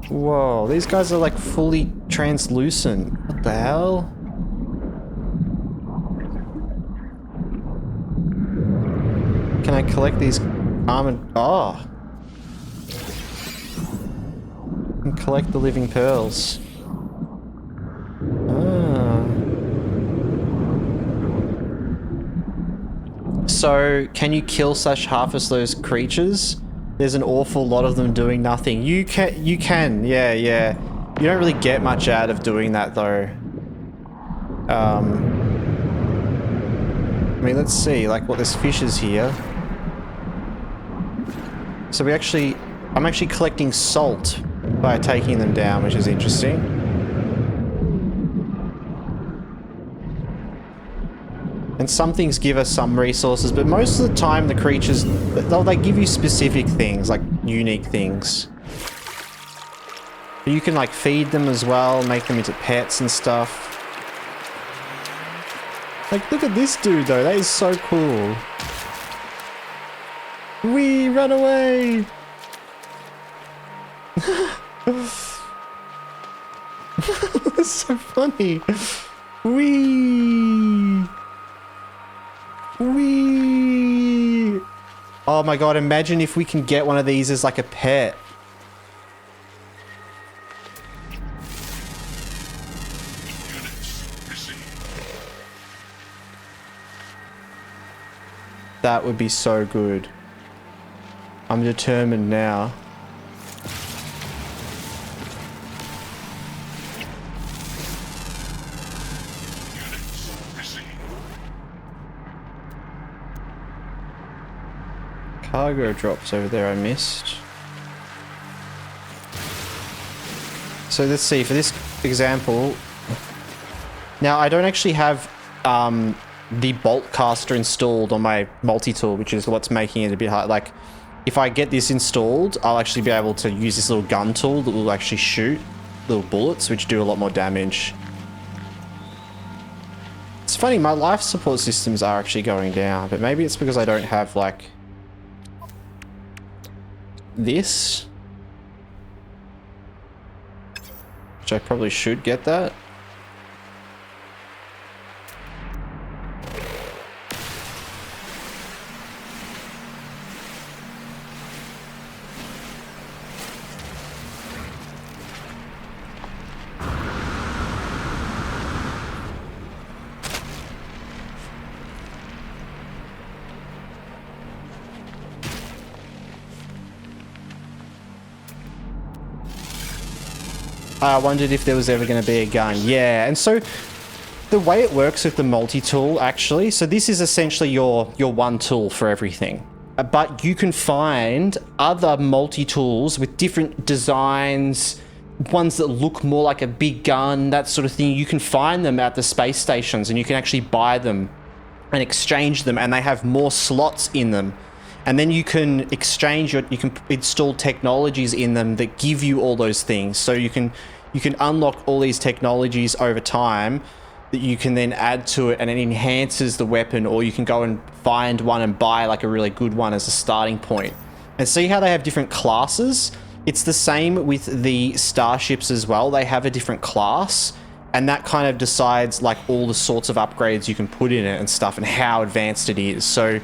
Whoa, these guys are like fully translucent. What the hell? Can I collect these armored... Oh. And collect the living pearls. Ah. So, can you kill / harvest those creatures? There's an awful lot of them doing nothing. You can, yeah. You don't really get much out of doing that though. I mean, let's see, like what this fish is here. So I'm actually collecting salt by taking them down, which is interesting. And some things give us some resources, but most of the time the creatures, they give you specific things, like unique things. But you can like feed them as well, make them into pets and stuff. Like, look at this dude though, that is so cool. Wee, run away! That's so funny. Wee! Wee! Oh my god, imagine if we can get one of these as like a pet. That would be so good. I'm determined now. Cargo drops over there I missed. So let's see, for this example, now I don't actually have the bolt caster installed on my multi-tool, which is what's making it a bit hard. Like, if I get this installed, I'll actually be able to use this little gun tool that will actually shoot little bullets, which do a lot more damage. It's funny, my life support systems are actually going down, but maybe it's because I don't have like this. Which I probably should get that. I wondered if there was ever going to be a gun. Yeah, and so the way it works with the multi-tool, actually, so this is essentially your one tool for everything. But you can find other multi-tools with different designs, ones that look more like a big gun, that sort of thing. You can find them at the space stations, and you can actually buy them and exchange them, and they have more slots in them. And then you can exchange you can install technologies in them that give you all those things. So you can unlock all these technologies over time that you can then add to it, and it enhances the weapon, or you can go and find one and buy like a really good one as a starting point. And see how they have different classes? It's the same with the starships as well. They have a different class, and that kind of decides like all the sorts of upgrades you can put in it and stuff, and how advanced it is. So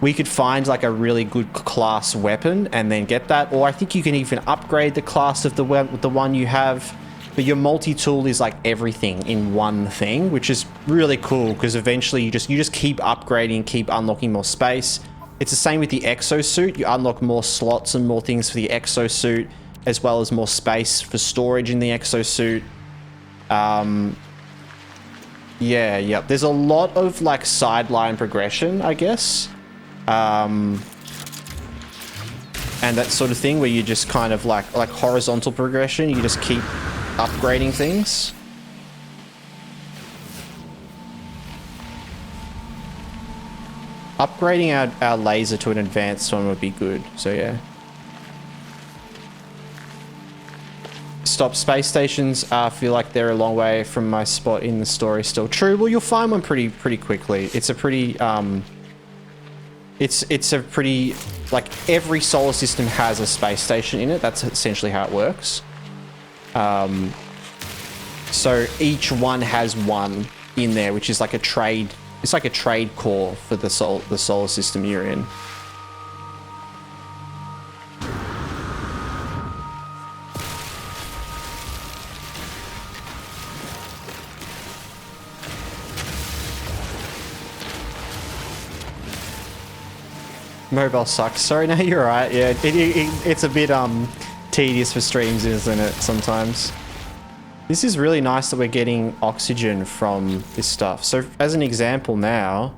we could find like a really good class weapon and then get that, or I think you can even upgrade the class of the one you have. But your multi-tool is like everything in one thing, which is really cool, because eventually you just keep upgrading, keep unlocking more space. It's the same with the exosuit. You unlock more slots and more things for the exosuit, as well as more space for storage in the exosuit. Yeah. There's a lot of like sideline progression, I guess. And that sort of thing where you just kind of like horizontal progression. You just keep upgrading things. Upgrading our laser to an advanced one would be good. So yeah. Stop space stations. Feel like they're a long way from my spot in the story still. True. Well, you'll find one pretty quickly. It's a pretty it's a pretty, like, every solar system has a space station in it. That's essentially how it works. So each one has one in there, which is like a trade. It's like a trade core for the solar system you're in. Mobile sucks. Sorry, no, you're right. Yeah, it's a bit tedious for streams, isn't it, sometimes? This is really nice that we're getting oxygen from this stuff. So as an example now,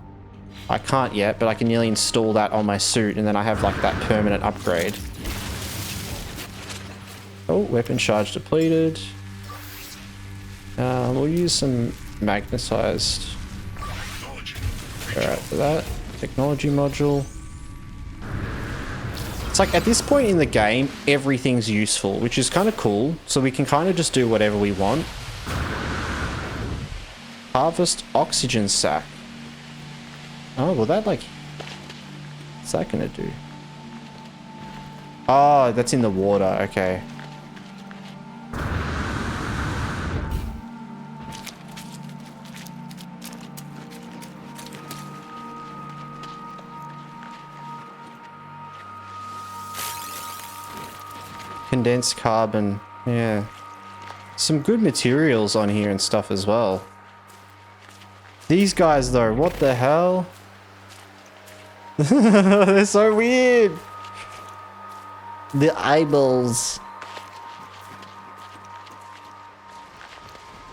I can't yet, but I can nearly install that on my suit, and then I have like that permanent upgrade. Oh, weapon charge depleted. We'll use some magnetized. Alright, for that. Technology module. It's like, at this point in the game, everything's useful, which is kind of cool. So we can kind of just do whatever we want. Harvest oxygen sac. Oh, well that like... What's that gonna do? Oh, that's in the water. Okay. Condensed carbon, yeah. Some good materials on here and stuff as well. These guys though, what the hell? They're so weird. The eyeballs.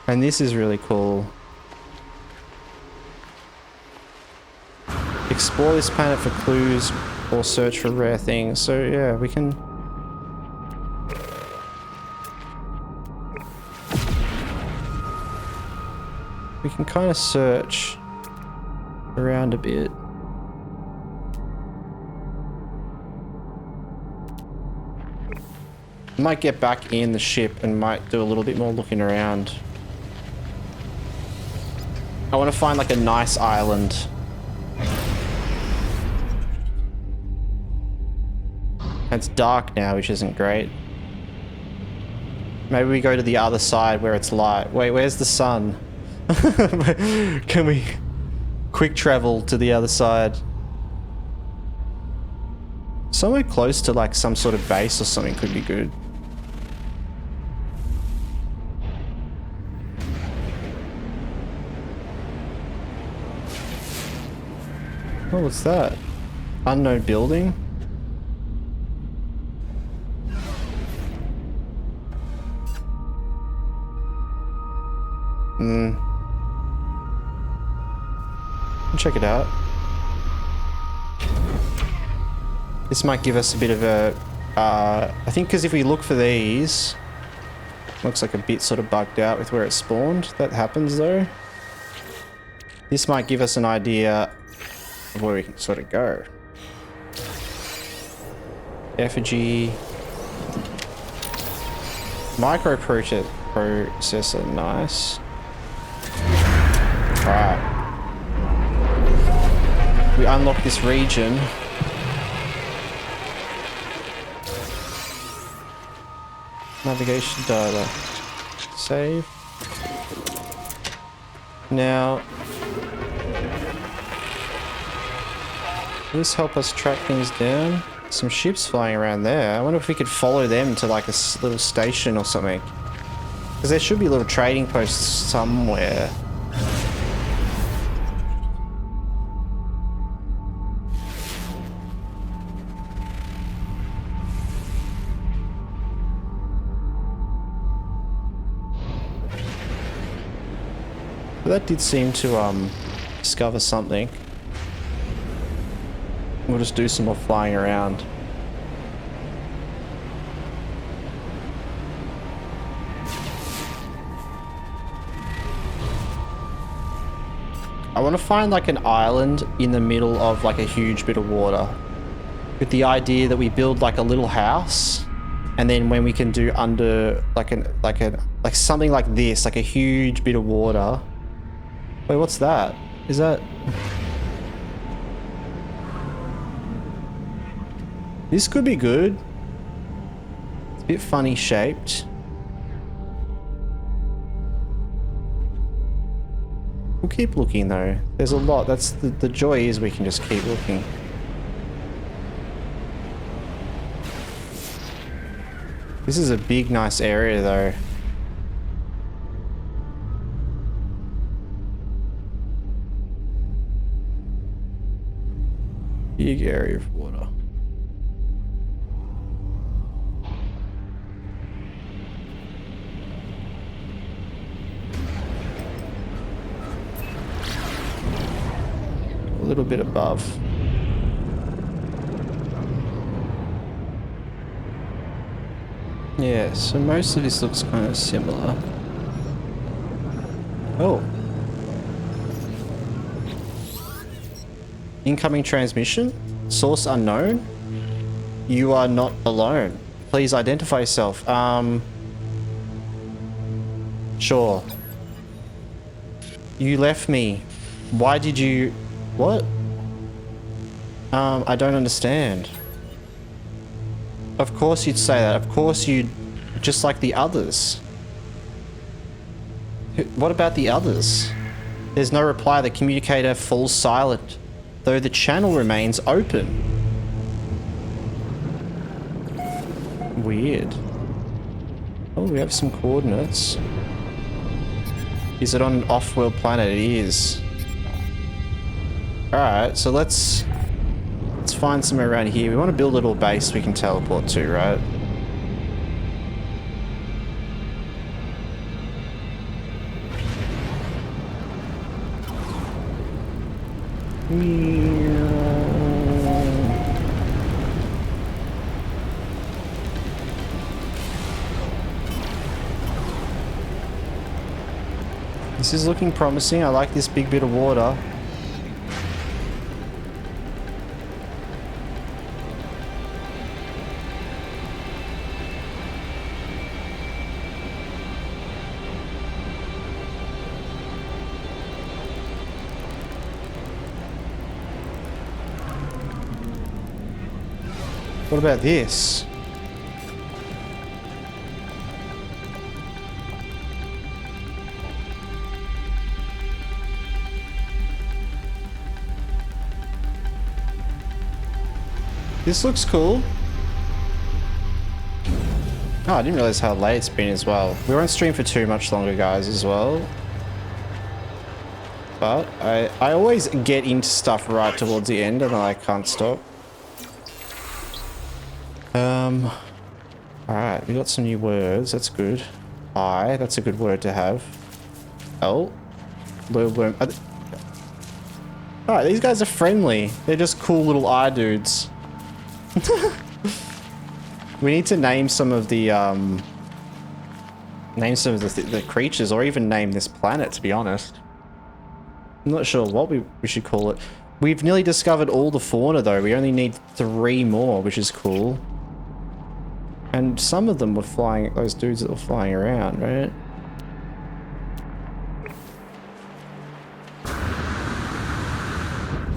And this is really cool. Explore this planet for clues or search for rare things. So yeah, we can... We can kind of search around a bit. Might get back in the ship and might do a little bit more looking around. I want to find like a nice island and it's dark now, which isn't great. Maybe we go to the other side where it's light. Wait, where's the sun? Can we quick travel to the other side? Somewhere close to like some sort of base or something could be good. Oh, what's that? Unknown building? Check it out. This might give us a bit of a... I think because if we look for these... Looks like a bit sort of bugged out with where it spawned. That happens though. This might give us an idea of where we can sort of go. Effigy. Microprocessor, nice. Alright. We unlock this region. Navigation data. Save. Now, will this help us track things down? Some ships flying around there. I wonder if we could follow them to like a little station or something. Because there should be little trading posts somewhere. But that did seem to discover something. We'll just do some more flying around. I want to find like an island in the middle of like a huge bit of water, with the idea that we build like a little house, and then when we can do under like something like this, like a huge bit of water. Wait, what's that? Is that... This could be good. It's a bit funny shaped. We'll keep looking though. There's a lot. That's the joy is we can just keep looking. This is a big, nice area though. Big area of water. A little bit above. Yeah, so most of this looks kind of similar. Oh. Incoming transmission? Source unknown? You are not alone. Please identify yourself. Sure. You left me. Why did you... What? I don't understand. Of course you'd say that. Of course you'd... Just like the others. What about the others? There's no reply. The communicator falls silent, though the channel remains open. Weird. Oh, we have some coordinates. Is it on an off-world planet? It is. Alright, so let's find somewhere around here. We want to build a little base we can teleport to, right? This is looking promising. I like this big bit of water. What about this? This looks cool. Oh, I didn't realize how late it's been as well. We won't stream for too much longer, guys, as well. But I always get into stuff right towards the end and I can't stop. Alright, we got some new words. That's good. I, that's a good word to have. L. Alright, these guys are friendly. They're just cool little eye dudes. We need to name some of the the creatures, or even name this planet, to be honest. I'm not sure what we should call it. We've nearly discovered all the fauna though. We only need 3 more, which is cool. And some of them were flying, those dudes that were flying around, right?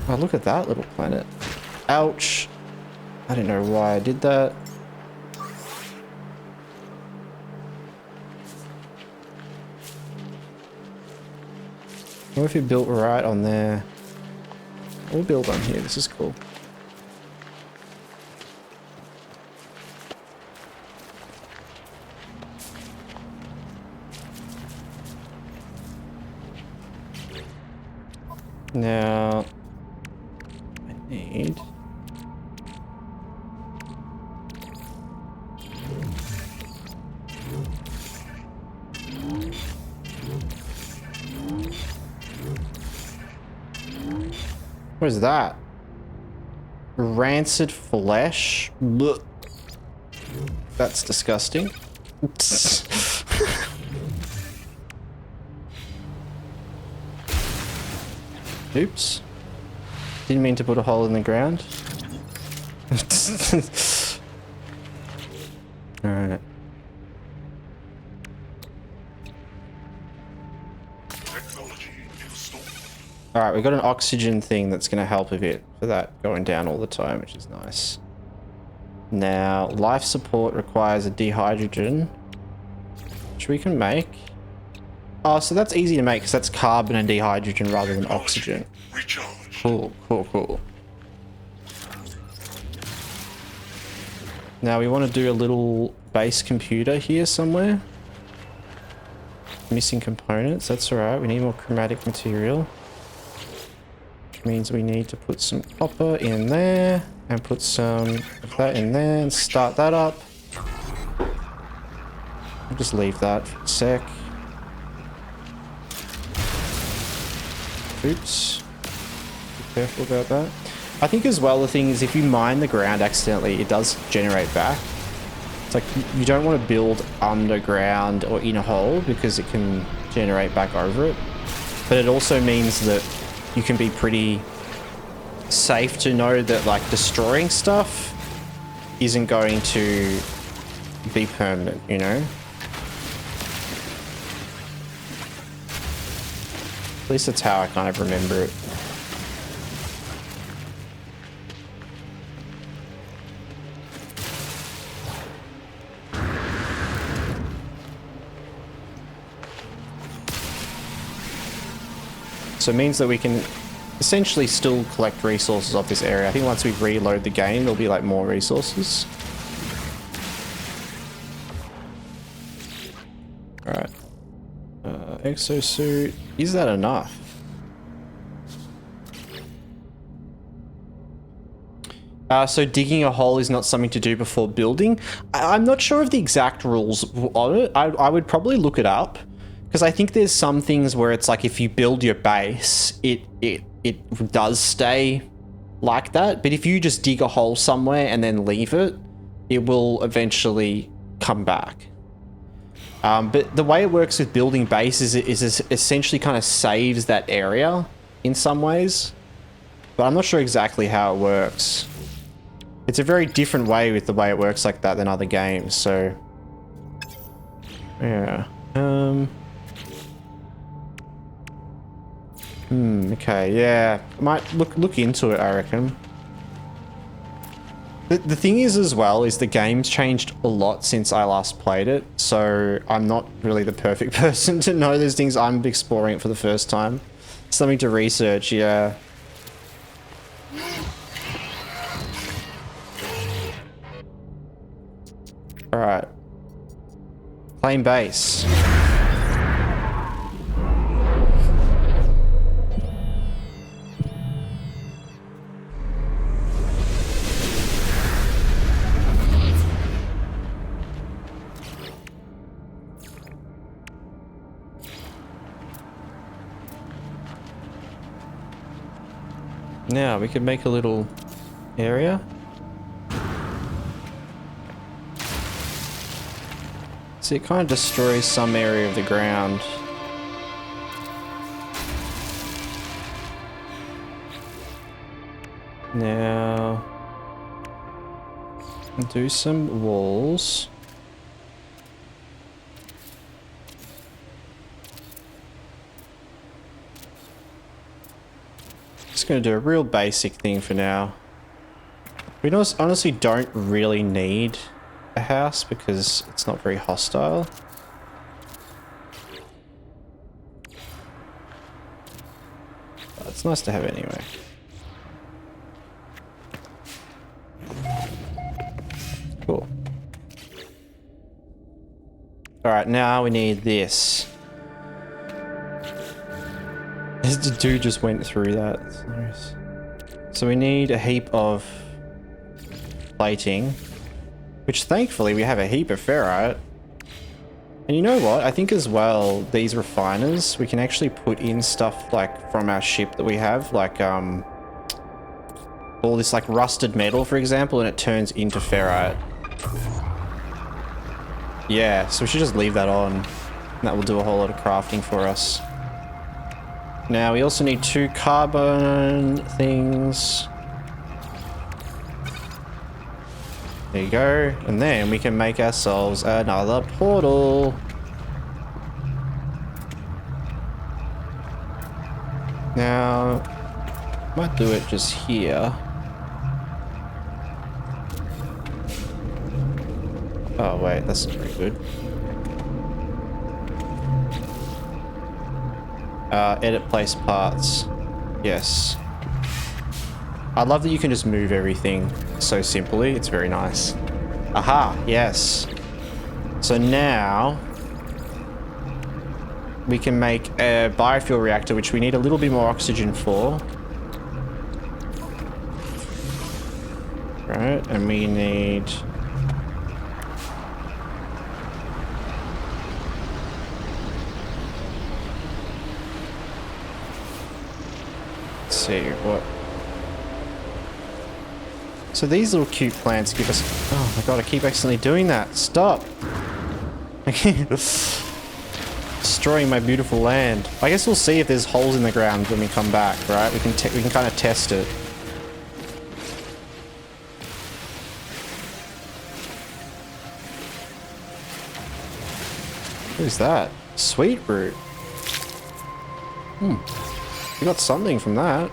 Oh, look at that little planet. Ouch. I don't know why I did that. What if you built right on there? We'll build on here. This is cool. Now, I need... What is that? Rancid flesh? Blech. That's disgusting. Oops. Didn't mean to put a hole in the ground. Alright. Alright, we got an oxygen thing that's going to help a bit for that going down all the time, which is nice. Now, life support requires a dehydrogen, which we can make. Oh, so that's easy to make because that's carbon and dehydrogen rather than oxygen. Cool, cool, cool. Now we want to do a little base computer here somewhere. Missing components, that's alright. We need more chromatic material. Which means we need to put some copper in there and put some of that in there and start that up. I'll just leave that for a sec. Oops. Be careful about that. I think as well the thing is if you mine the ground accidentally, it does generate back. It's like you don't want to build underground or in a hole because it can generate back over it. But it also means that you can be pretty safe to know that like destroying stuff isn't going to be permanent, you know? At least that's how I kind of remember it. So it means that we can essentially still collect resources off this area. I think once we reload the game, there'll be like more resources. Alright. Exosuit. Is that enough? So digging a hole is not something to do before building. I'm not sure of the exact rules on it. I would probably look it up. Because I think there's some things where it's like if you build your base, it does stay like that. But if you just dig a hole somewhere and then leave it, it will eventually come back. But the way it works with building bases is essentially kind of saves that area in some ways. But I'm not sure exactly how it works. It's a very different way with the way it works like that than other games, so... yeah. Okay, yeah. I might look into it, I reckon. The thing is as well is the game's changed a lot since I last played it, so I'm not really the perfect person to know those things. I'm exploring it for the first time. Something to research, yeah. Alright. Playing bass. Now we could make a little area. See, it kind of destroys some area of the ground. Now, do some walls. Just going to do a real basic thing for now. We honestly don't really need a house because it's not very hostile. But it's nice to have anyway. Cool. Alright, now we need this. The dude just went through that. So we need a heap of plating, which thankfully we have a heap of ferrite. And you know what? I think as well, these refiners, we can actually put in stuff like from our ship that we have, like all this like rusted metal, for example, and it turns into ferrite. Yeah, so we should just leave that on. And that will do a whole lot of crafting for us. Now we also need 2 carbon things. There you go. And then we can make ourselves another portal. Now, might do it just here. Oh wait, that's not very good. Edit place parts. Yes. I love that you can just move everything so simply. It's very nice. Aha, yes. So now we can make a biofuel reactor, which we need a little bit more oxygen for. Right, and we need... see what. So these little cute plants give us. Oh my god! I keep accidentally doing that. Stop! I keep destroying my beautiful land. I guess we'll see if there's holes in the ground when we come back. Right? We can kind of test it. What is that? Sweet root. We got something from that.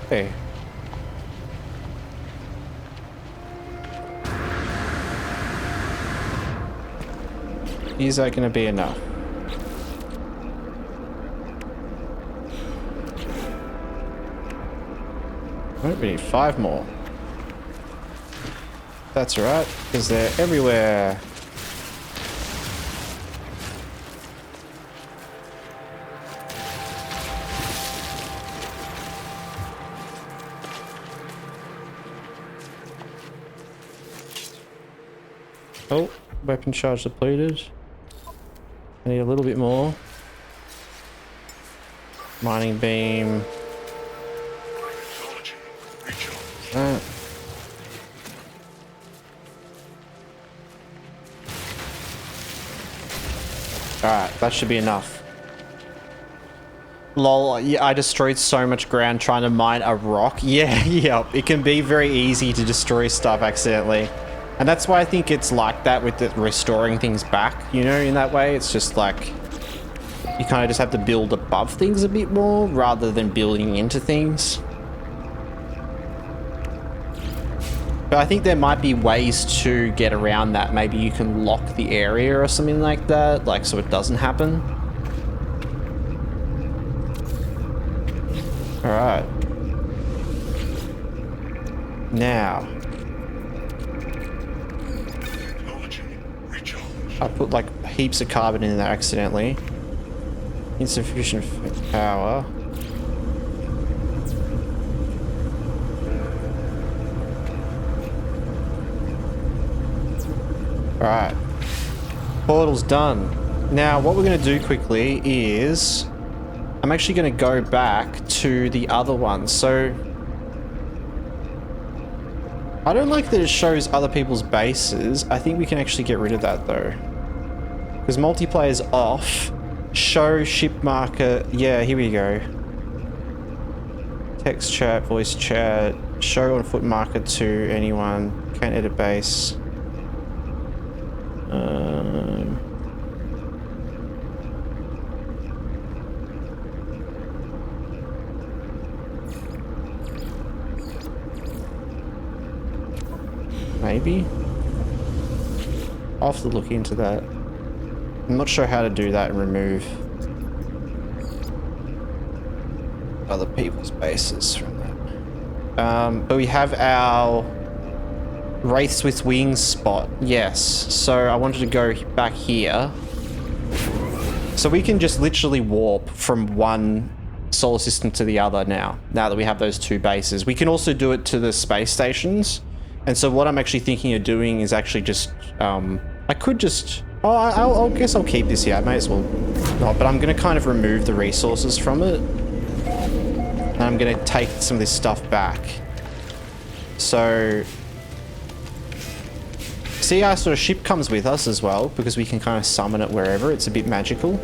Okay. Is that going to be enough? Right, we need 5 more. That's right, because they're everywhere. Oh, weapon charge depleted. I need a little bit more. Mining beam. That. Alright, that should be enough. Lol, yeah, I destroyed so much ground trying to mine a rock. Yeah, yep. It can be very easy to destroy stuff accidentally. And that's why I think it's like that with the restoring things back, you know, in that way. It's just like, You kind of just have to build above things a bit more rather than building into things. But I think there might be ways to get around that. Maybe you can lock the area or something like that, like so it doesn't happen. All right. Now, I put like heaps of carbon in there accidentally. Insufficient power. Alright. Portal's done. Now, what we're going to do quickly is... I'm actually going to go back to the other one. So... I don't like that it shows other people's bases. I think we can actually get rid of that, though. Because multiplayer's off. Show ship marker. Yeah, here we go. Text chat, voice chat. Show on foot marker to anyone. Can't edit base. Maybe? I'll have to look into that. I'm not sure how to do that and remove other people's bases from that. But we have our Wraiths with Wings spot. Yes. So I wanted to go back here. So we can just literally warp from one solar system to the other now that we have those two bases. We can also do it to the space stations. And so what I'm actually thinking of doing is actually just, I could just, oh, I guess I'll keep this here. I may as well not, but I'm going to kind of remove the resources from it. And I'm going to take some of this stuff back. So, see, our sort of ship comes with us as well, because we can kind of summon it wherever. It's a bit magical.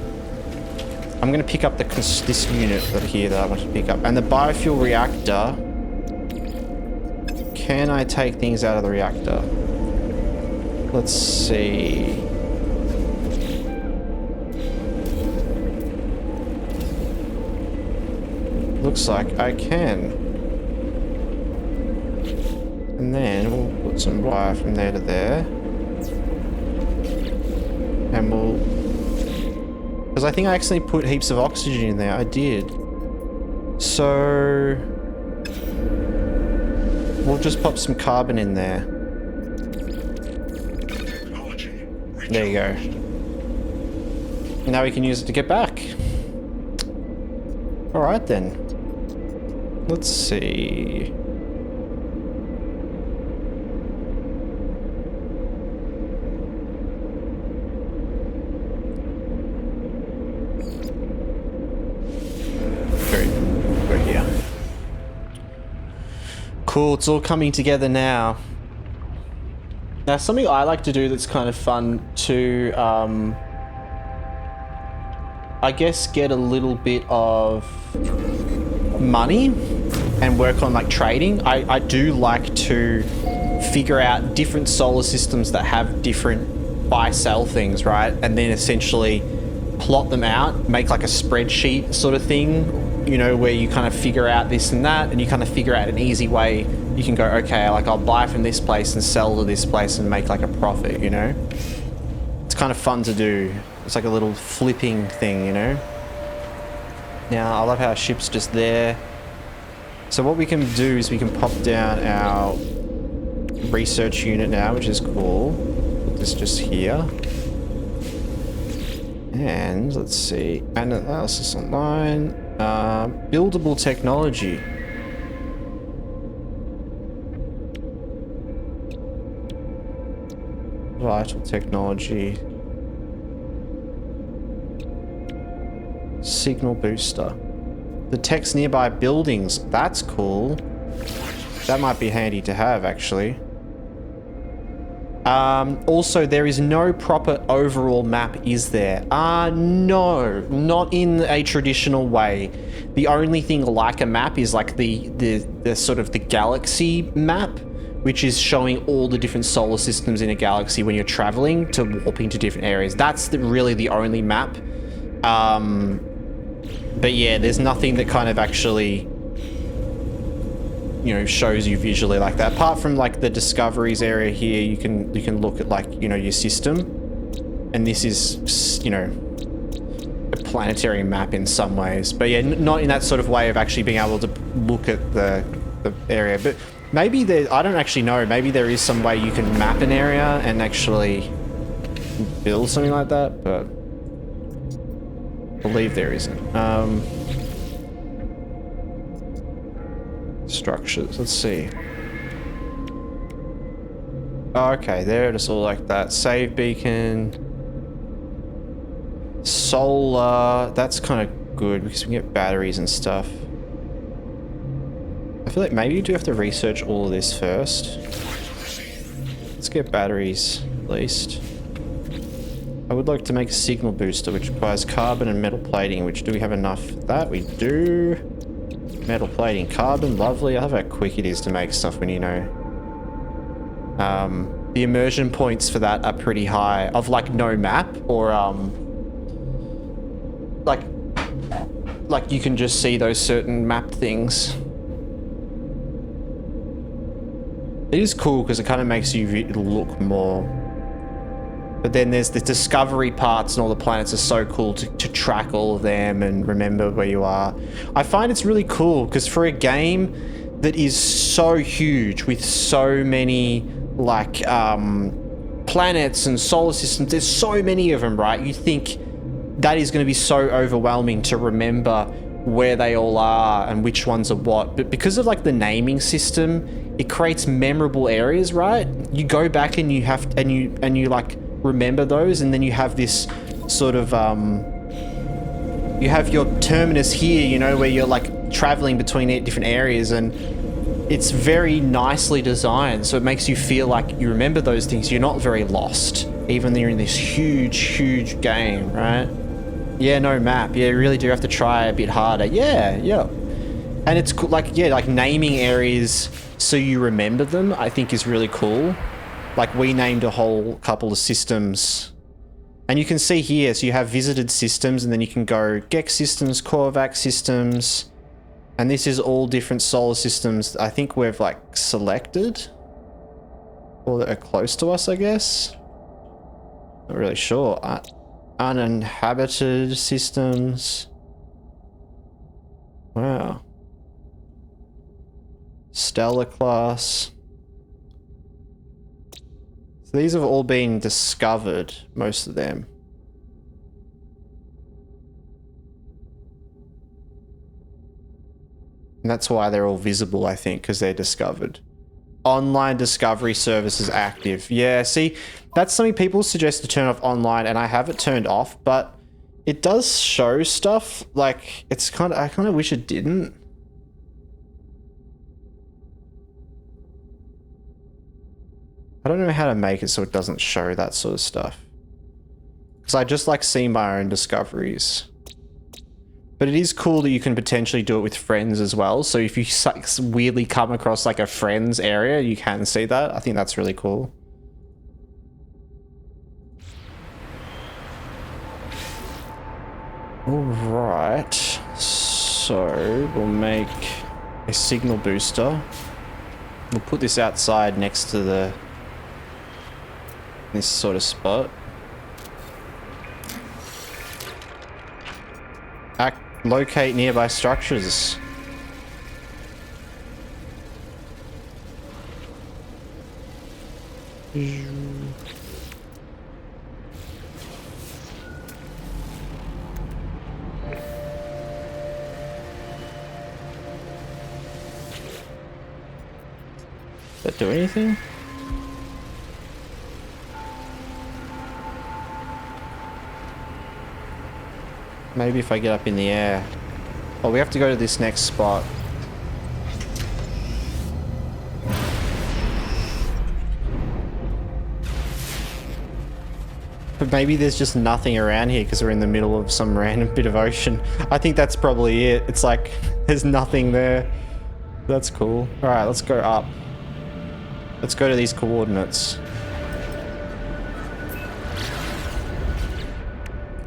I'm going to pick up this unit here that I want to pick up. And the biofuel reactor... Can I take things out of the reactor? Let's see. Looks like I can. And then we'll put some wire from there to there. And we'll... Because I think I accidentally put heaps of oxygen in there. I did. So... We'll just pop some carbon in there. There you go. Now we can use it to get back. Alright then. Let's see. We're here. Cool, it's all coming together now. Now, something I like to do that's kind of fun to, I guess, get a little bit of money and work on like trading. I do like to figure out different solar systems that have different buy-sell things, right? And then essentially plot them out, make like a spreadsheet sort of thing. You know, where you kind of figure out this and that, and you kind of figure out an easy way. You can go, okay, like I'll buy from this place and sell to this place and make like a profit, you know? It's kind of fun to do. It's like a little flipping thing, you know? Now, I love how our ship's just there. So what we can do is we can pop down our research unit now, which is cool. Put this just here. And let's see, analysis online. Buildable technology. Vital technology. Signal booster. Detects nearby buildings. That's cool. That might be handy to have, actually. Also, there is no proper overall map, is there? No, not in a traditional way. The only thing like a map is like the sort of the galaxy map, which is showing all the different solar systems in a galaxy when you're traveling to warping to different areas. That's really the only map. But yeah, there's nothing that kind of actually, you know, shows you visually like that. Apart from like the discoveries area here, you can look at like, you know, your system, and this is, you know, a planetary map in some ways. But yeah, not in that sort of way of actually being able to look at the area. But maybe there, I don't actually know. Maybe there is some way you can map an area and actually build something like that, but I believe there isn't. Structures, let's see. Oh, okay, they're just all like that. Save beacon. Solar, that's kind of good because we can get batteries and stuff. I feel like maybe you do have to research all of this first. Let's get batteries, at least. I would like to make a signal booster, which requires carbon and metal plating, which do we have enough of that? We do. Metal plating, carbon, lovely. I love how quick it is to make stuff when you know. The immersion points for that are pretty high, of like no map, or like you can just see those certain map things. It is cool because it kind of makes you look more. But then there's the discovery parts, and all the planets are so cool to track all of them and remember where you are. I find it's really cool because for a game that is so huge with so many like planets and solar systems, there's so many of them, right? You think that is going to be so overwhelming to remember where they all are and which ones are what. But because of like the naming system, it creates memorable areas, right? You go back and you have and you like remember those, and then you have this sort of you have your terminus here, you know, where you're like traveling between different areas, and it's very nicely designed, so it makes you feel like you remember those things. You're not very lost, even though you're in this huge game, right? Yeah, no map. Yeah, you really do have to try a bit harder. Yeah. And it's cool, like, yeah, like naming areas so you remember them, I think is really cool. Like, we named a whole couple of systems. And you can see here, so you have visited systems, and then you can go Gex systems, Korvax systems. And this is all different solar systems I think we've, like, selected. Or that are close to us, I guess. Not really sure. Uninhabited systems. Wow. Stellar class. So these have all been discovered, most of them. And that's why they're all visible, I think, because they're discovered. Online discovery service is active. Yeah, see, that's something people suggest to turn off online, and I have it turned off, but it does show stuff. Like, it's kind of, I kind of wish it didn't. I don't know how to make it so it doesn't show that sort of stuff. Because I just like seeing my own discoveries. But it is cool that you can potentially do it with friends as well. So if you weirdly come across like a friend's area, you can see that. I think that's really cool. Alright. So we'll make a signal booster. We'll put this outside next to this sort of spot. Locate nearby structures. Is that do anything? Maybe if I get up in the air. Oh, we have to go to this next spot. But maybe there's just nothing around here because we're in the middle of some random bit of ocean. I think that's probably it. It's like, there's nothing there. That's cool. Alright, let's go up. Let's go to these coordinates.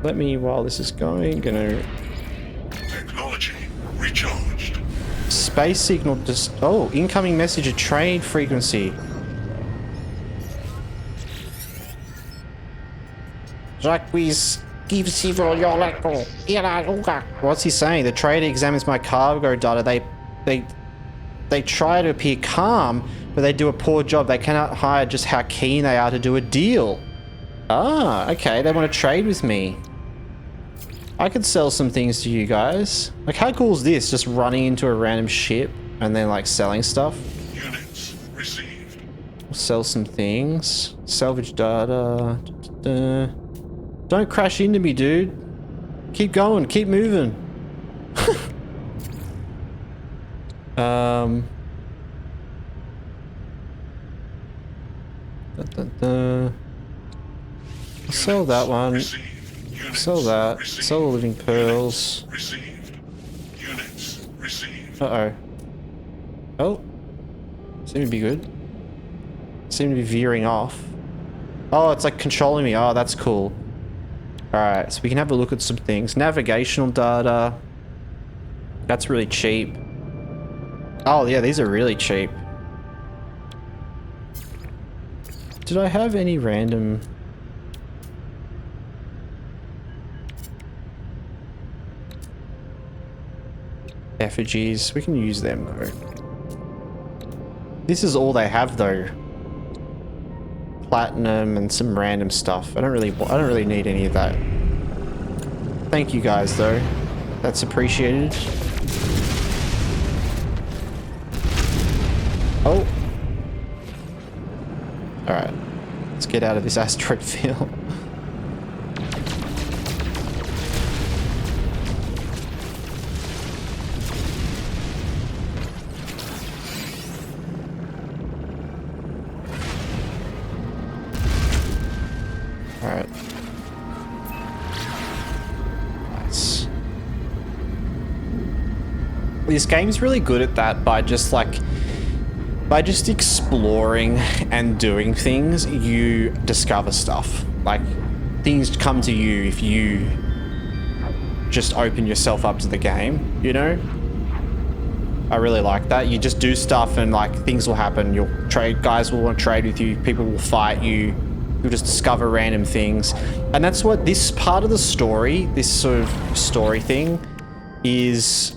let me, while this is going, gonna...
Technology recharged.
Space signal just... Oh, incoming message at trade frequency. What's he saying? The trader examines my cargo data. They try to appear calm, but they do a poor job. They cannot hide just how keen they are to do a deal. Ah, okay. They want to trade with me. I could sell some things to you guys. Like, how cool is this? Just running into a random ship and then, like, selling stuff.
Units received.
Sell some things. Salvage data. Don't crash into me, dude. Keep going. Keep moving. I'll sell that one.
Received. Units
Sell that.
received.
Sell the living pearls.
Received. Units received.
Uh-oh. Oh. Seem to be good. Seem to be veering off. Oh, it's like controlling me. Oh, that's cool. Alright, so we can have a look at some things. Navigational data. That's really cheap. Oh, yeah, these are really cheap. Did I have any random... effigies? We can use them, though. This is all they have, though. Platinum and some random stuff. I don't really need any of that. Thank you guys, though. That's appreciated. Oh. Alright. Let's get out of this asteroid field. Alright. Nice. This game's really good at that by just exploring and doing things, you discover stuff. Like, things come to you if you just open yourself up to the game, you know? I really like that. You just do stuff and, like, things will happen. Guys will want to trade with you, people will fight you. You'll just discover random things. And that's what this part of the story, this sort of story thing, is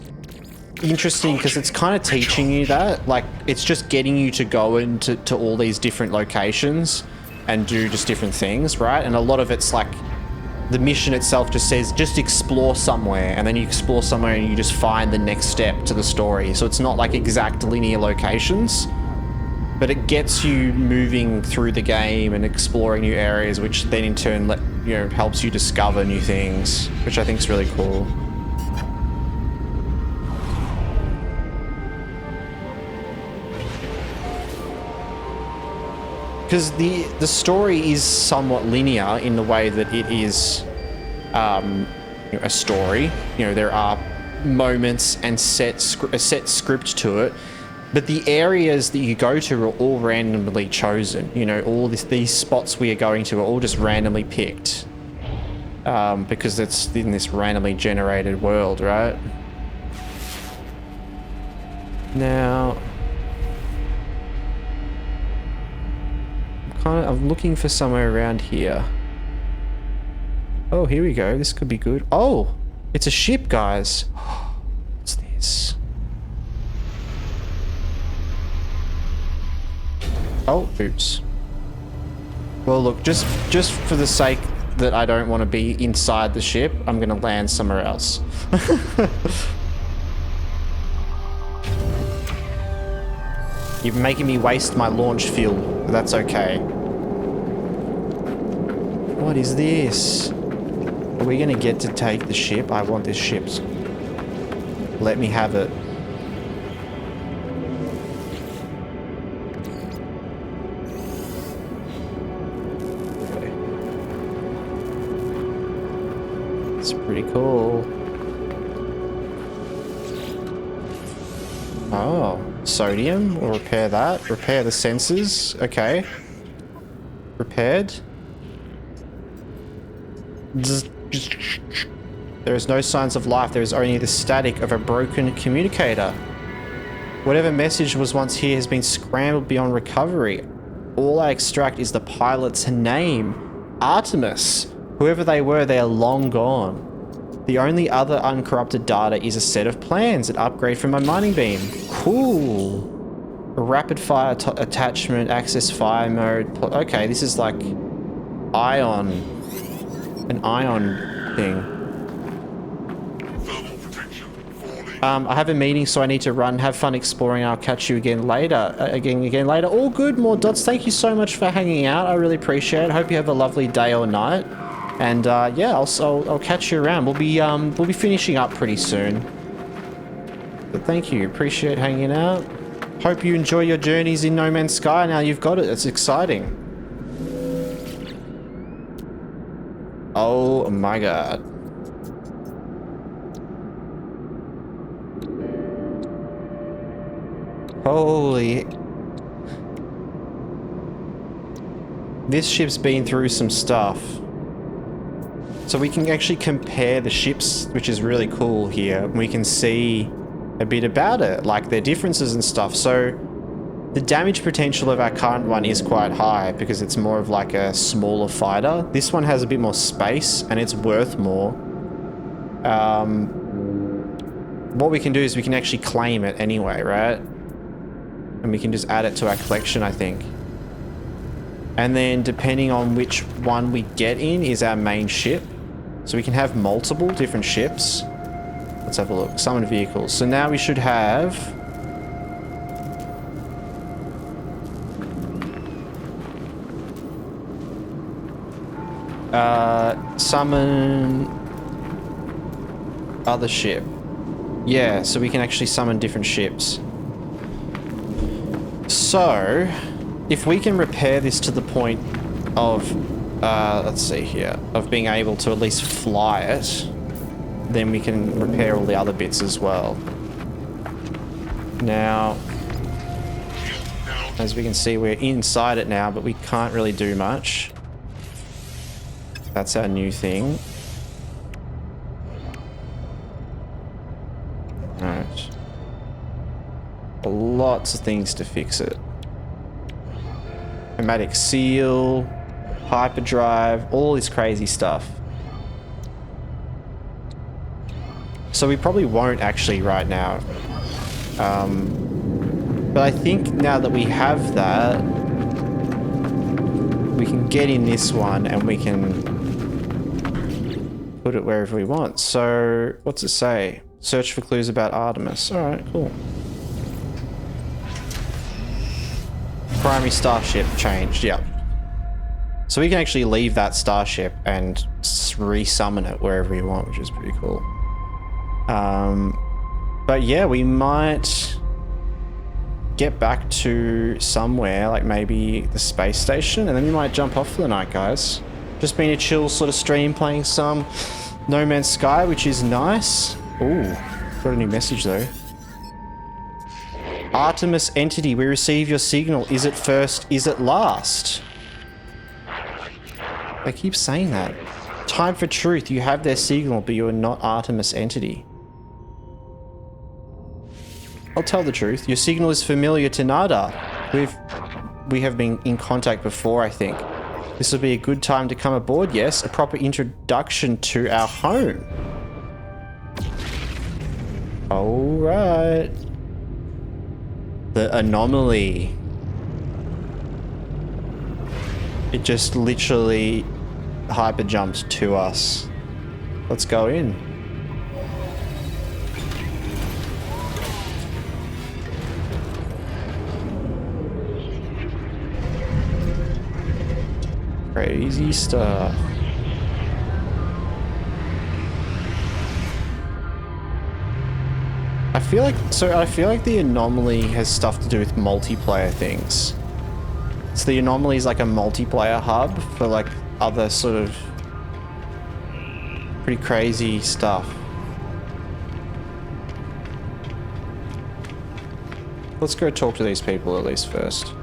interesting because it's kind of teaching you that. Like, it's just getting you to go into all these different locations and do just different things, right? And a lot of it's like, the mission itself just says, just explore somewhere, and then you explore somewhere and you just find the next step to the story. So it's not like exact linear locations, but it gets you moving through the game and exploring new areas, which then in turn helps you discover new things, which I think is really cool. Because the story is somewhat linear in the way that it is a story. You know, there are moments and a set script to it. But the areas that you go to are all randomly chosen. You know, all these spots we are going to are all just randomly picked. Because it's in this randomly generated world, right? Now... I'm looking for somewhere around here. Oh, here we go. This could be good. Oh! It's a ship, guys. What's this? Oh, oops. Well, look, just for the sake that I don't want to be inside the ship, I'm going to land somewhere else. You're making me waste my launch fuel, but that's okay. What is this? Are we going to get to take the ship? I want this ship. Let me have it. It's pretty cool. Oh, sodium. We'll repair that. Repair the sensors. Okay. Repaired. There is no signs of life. There is only the static of a broken communicator. Whatever message was once here has been scrambled beyond recovery. All I extract is the pilot's name. Artemis. Whoever they were, they are long gone. The only other uncorrupted data is a set of plans, an upgrade from my mining beam. Cool. A rapid fire attachment, access fire mode. Okay, this is like ion. An ion thing.
Thermal protection falling.
I have a meeting, so I need to run. Have fun exploring. I'll catch you again later. Again later. All good, more dots. Thank you so much for hanging out. I really appreciate it. Hope you have a lovely day or night. And yeah, I'll catch you around. We'll be finishing up pretty soon. But thank you. Appreciate hanging out. Hope you enjoy your journeys in No Man's Sky. Now you've got it. It's exciting. Oh my god. Holy. This ship's been through some stuff. So we can actually compare the ships, which is really cool here. We can see a bit about it, like their differences and stuff. So the damage potential of our current one is quite high because it's more of like a smaller fighter. This one has a bit more space and it's worth more. What we can do is we can actually claim it anyway, right? And we can just add it to our collection, I think. And then depending on which one we get in is our main ship. So we can have multiple different ships. Let's have a look. Summon vehicles. So now we should have... summon... other ship. Yeah, so we can actually summon different ships. So, if we can repair this to the point of, let's see here, of being able to at least fly it, then we can repair all the other bits as well. Now, as we can see, we're inside it now, but we can't really do much. That's our new thing. Alright. Lots of things to fix it. Pneumatic seal, hyperdrive, all this crazy stuff. So we probably won't actually right now. But I think now that we have that, we can get in this one and we can put it wherever we want. So, what's it say? Search for clues about Artemis. Alright, cool. Primary starship changed, yep. So we can actually leave that starship and re-summon it wherever you want, which is pretty cool. But yeah, we might get back to somewhere, like maybe the space station, and then we might jump off for the night, guys. Just been a chill sort of stream playing some No Man's Sky, which is nice. Ooh, got a new message though. Artemis entity, we receive your signal. Is it first? Is it last? They keep saying that. Time for truth. You have their signal, but you are not Artemis entity. I'll tell the truth. Your signal is familiar to Nada. We have been in contact before, I think. This will be a good time to come aboard, yes? A proper introduction to our home. Alright. The anomaly. It just literally hyper jumped to us. Let's go in. Crazy stuff. I feel like the anomaly has stuff to do with multiplayer things. So the anomaly is like a multiplayer hub for like other sort of pretty crazy stuff. Let's go talk to these people at least first.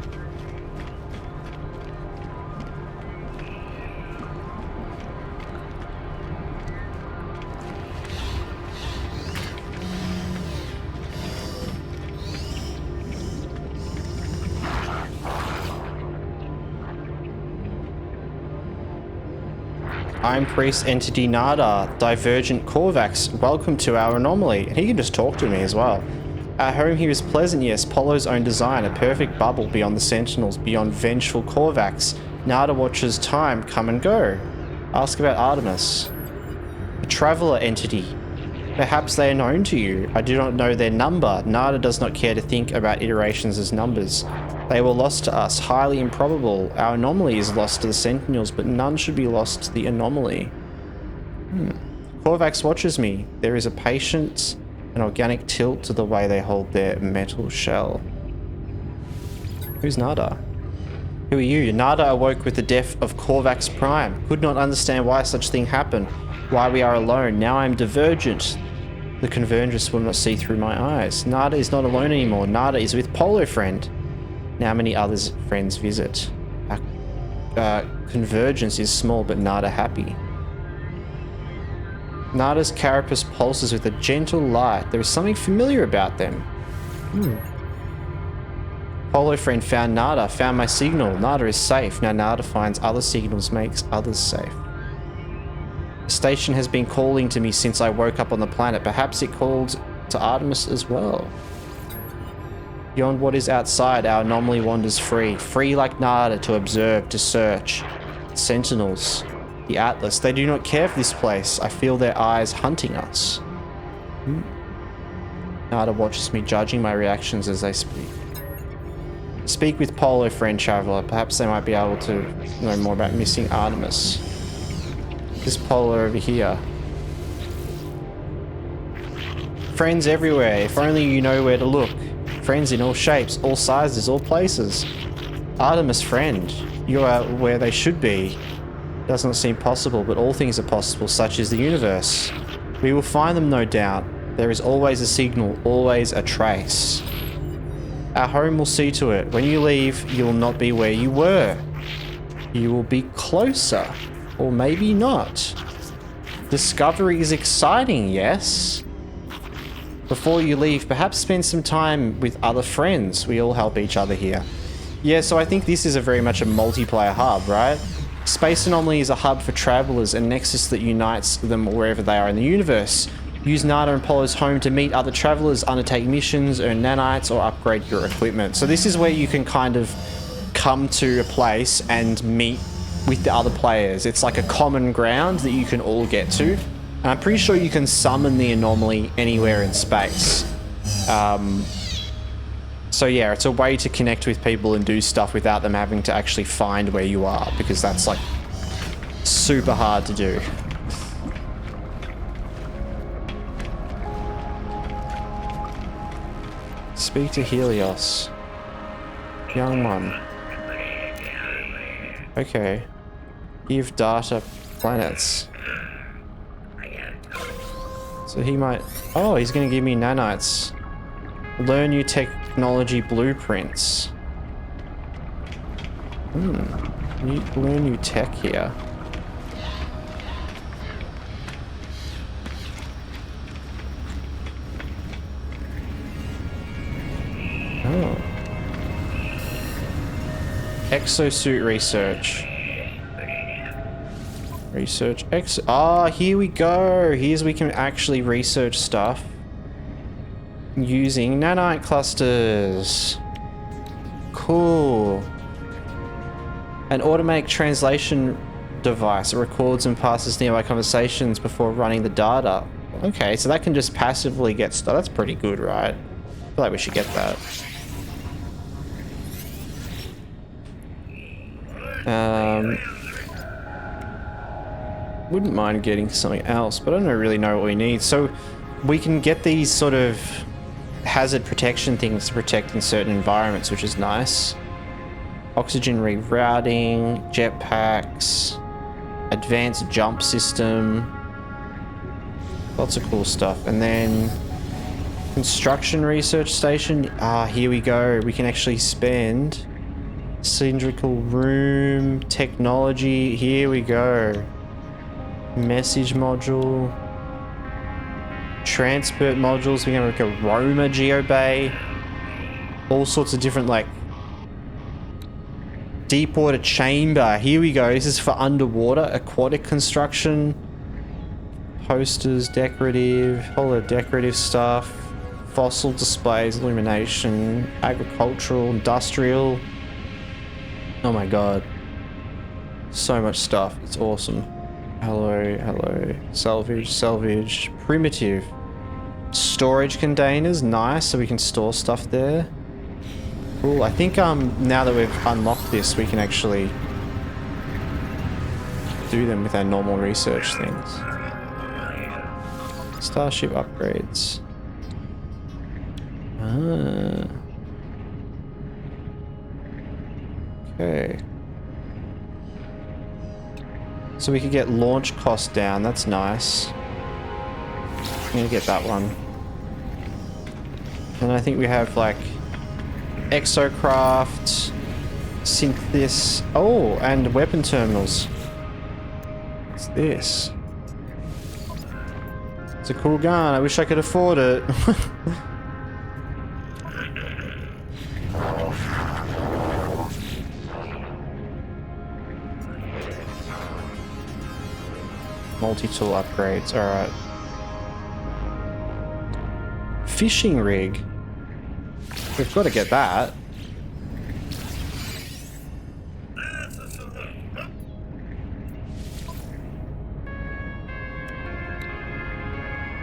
I'm Priest Entity Nada, Divergent Korvax. Welcome to our anomaly. And he can just talk to me as well. Our home here is pleasant, yes. Polo's own design, a perfect bubble beyond the Sentinels, beyond vengeful Korvax. Nada watches time come and go. Ask about Artemis. A traveler entity. Perhaps they are known to you. I do not know their number. Nada does not care to think about iterations as numbers. They were lost to us, highly improbable. Our anomaly is lost to the Sentinels, but none should be lost to the anomaly. Korvax watches me. There is a patient, an organic tilt to the way they hold their metal shell. Who's Nada? Who are you? Nada awoke with the death of Korvax Prime. Could not understand why such thing happened. Why we are alone. Now I am divergent. The convergence will not see through my eyes. Nada is not alone anymore. Nada is with Polo Friend. Now many others friends visit. Our convergence is small, but Nada happy. Nada's carapace pulses with a gentle light. There is something familiar about them. Polo Friend found Nada, found my signal. Nada is safe. Now Nada finds other signals, makes others safe. The station has been calling to me since I woke up on the planet. Perhaps it called to Artemis as well. Beyond what is outside, our anomaly wanders free. Free like Nada to observe, to search. Sentinels. The Atlas. They do not care for this place. I feel their eyes hunting us. Nada watches me, judging my reactions as they speak. Speak with Polo Friend Traveler. Perhaps they might be able to know more about missing Artemis. This Polo over here. Friends everywhere. If only you know where to look. Friends in all shapes, all sizes, all places. Artemis Friend. You are where they should be. Does not seem possible, but all things are possible, such is the universe. We will find them, no doubt. There is always a signal, always a trace. Our home will see to it. When you leave, you will not be where you were. You will be closer. Or maybe not. Discovery is exciting, yes? Before you leave, perhaps spend some time with other friends. We all help each other here. Yeah, so I think this is very much a multiplayer hub, right? Space Anomaly is a hub for travelers, a nexus that unites them wherever they are in the universe. Use Nada and Polo's home to meet other travelers, undertake missions, earn nanites, or upgrade your equipment. So this is where you can kind of come to a place and meet with the other players. It's like a common ground that you can all get to. And I'm pretty sure you can summon the anomaly anywhere in space. So yeah, it's a way to connect with people and do stuff without them having to actually find where you are, because that's like super hard to do. Speak to Helios. Young one. Okay. Give data planets. So he might... Oh, he's going to give me nanites. Learn new technology blueprints. Learn new tech here. Oh. Exosuit research. Research here we go. Here's we can actually research stuff using nanite clusters. Cool. An automatic translation device. It records and passes nearby conversations before running the data. Okay, so that can just passively get stuff. That's pretty good, right? I feel like we should get that. Wouldn't mind getting something else, but I don't really know what we need. So we can get these sort of hazard protection things to protect in certain environments, which is nice. Oxygen rerouting, jetpacks, advanced jump system. Lots of cool stuff. And then construction research station. Here we go. We can actually spend cylindrical room, technology. Here we go. Message module, transport modules. We're gonna make a Roma geobay, all sorts of different like Deep water chamber. Here we go. This is for underwater aquatic construction. Posters, decorative, whole lot of decorative stuff. Fossil displays, illumination, agricultural, industrial. Oh my god. So much stuff. It's awesome. Hello, hello. Salvage, salvage. Primitive. Storage containers. Nice, so we can store stuff there. Cool. I think now that we've unlocked this, we can actually do them with our normal research things. Starship upgrades. Ah. Okay. So we could get launch cost down. That's nice. I'm gonna get that one. And I think we have like exocraft, synthesis. Oh, and weapon terminals. What's this? It's a cool gun. I wish I could afford it. Multi-tool upgrades. Alright. Fishing rig. We've got to get that.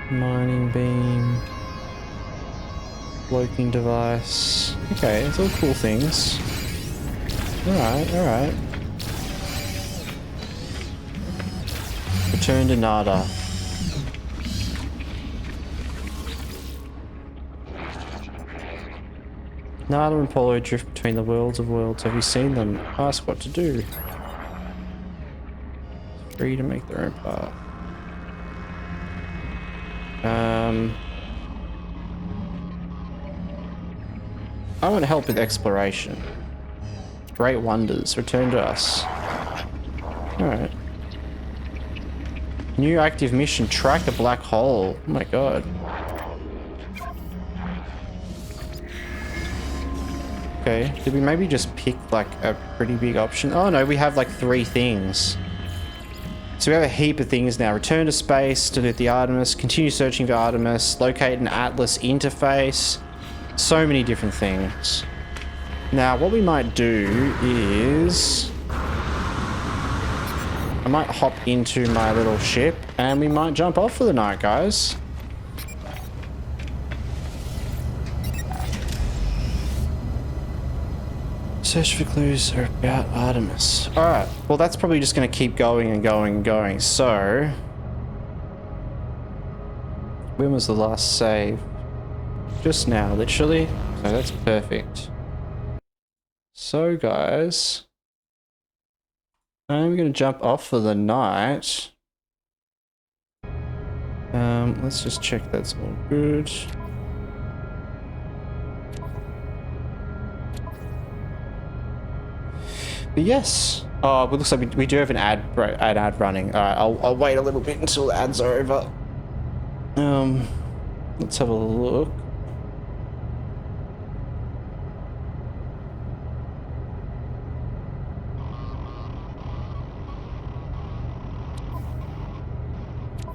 Mining beam. Cloaking device. Okay, it's all cool things. Alright, alright. Return to Nada. Nada and Polo drift between the worlds of worlds. Have you seen them? Ask what to do. Free to make their own path. I want to help with exploration. Great wonders. Return to us. Alright. New active mission. Track a black hole. Oh my god. Okay. Did we maybe just pick like a pretty big option? Oh no, we have like 3 things. So we have a heap of things now. Return to space, delete the Artemis, continue searching for Artemis, locate an Atlas interface. So many different things. Now what we might do is I might hop into my little ship and we might jump off for the night, guys. Search for clues about Artemis. Alright, well that's probably just going to keep going and going and going. So, when was the last save? Just now, literally. So that's perfect. So guys, I'm going to jump off for the night. Let's just check that's all good. But yes. Oh, it looks like we do have an ad running. Alright, I'll wait a little bit until the ads are over. Let's have a look.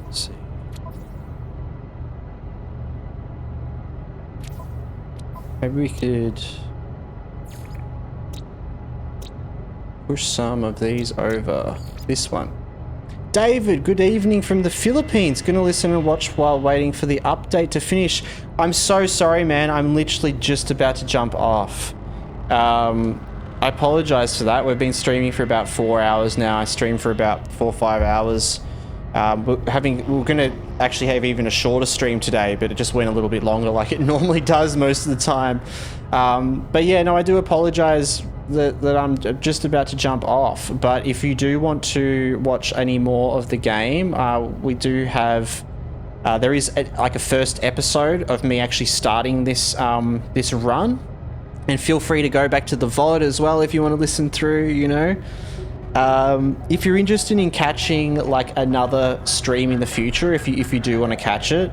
Let's see. Maybe we could push some of these over. This one. David, good evening from the Philippines. Gonna listen and watch while waiting for the update to finish. I'm so sorry, man. I'm literally just about to jump off. I apologize for that. We've been streaming for about 4 hours now. I streamed for about 4 or 5 hours. We're gonna actually have even a shorter stream today, but it just went a little bit longer like it normally does most of the time. But yeah, no, I do apologize that I'm just about to jump off. But if you do want to watch any more of the game, we do have there is like a first episode of me actually starting this this run, and feel free to go back to the VOD as well if you want to listen through, you know. If you're interested in catching like another stream in the future, if you do want to catch it,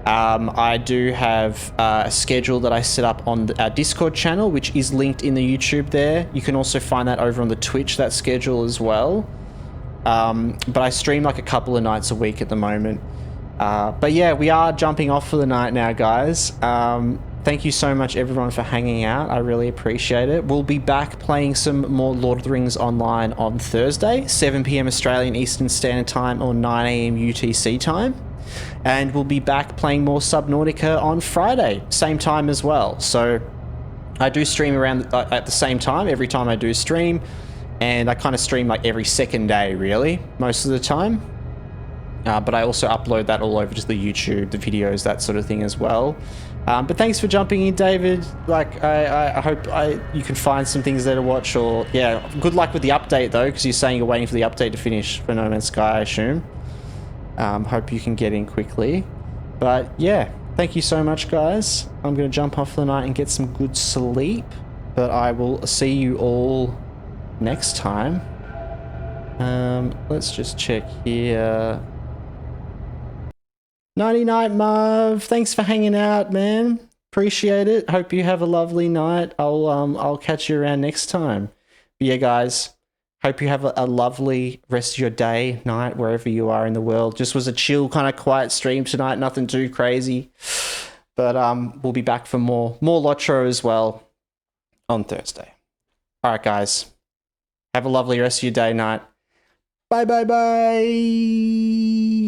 I do have a schedule that I set up on our Discord channel, which is linked in the YouTube there. You can also find that over on the Twitch, that schedule as well. But I stream like a couple of nights a week at the moment. But yeah, we are jumping off for the night now, guys. Thank you so much, everyone, for hanging out. I really appreciate it. We'll be back playing some more Lord of the Rings online on Thursday, 7 p.m. Australian Eastern Standard Time or 9 a.m. UTC time. And we'll be back playing more Subnautica on Friday, same time as well. So I do stream around at the same time every time I do stream. And I kind of stream like every second day, really, most of the time. But I also upload that all over to the YouTube, the videos, that sort of thing as well. But thanks for jumping in, David. Like, I hope you can find some things there to watch. Or, yeah, good luck with the update, though, because you're saying you're waiting for the update to finish for No Man's Sky, I assume. Hope you can get in quickly. But, yeah, thank you so much, guys. I'm going to jump off for the night and get some good sleep. But I will see you all next time. Let's just check here. Nighty night, Marv. Thanks for hanging out, man. Appreciate it. Hope you have a lovely night. I'll catch you around next time. But yeah, guys, hope you have a lovely rest of your day, night, wherever you are in the world. Just was a chill, kind of quiet stream tonight. Nothing too crazy. But we'll be back for more Lotro as well on Thursday. All right, guys. Have a lovely rest of your day, night. Bye, bye, bye.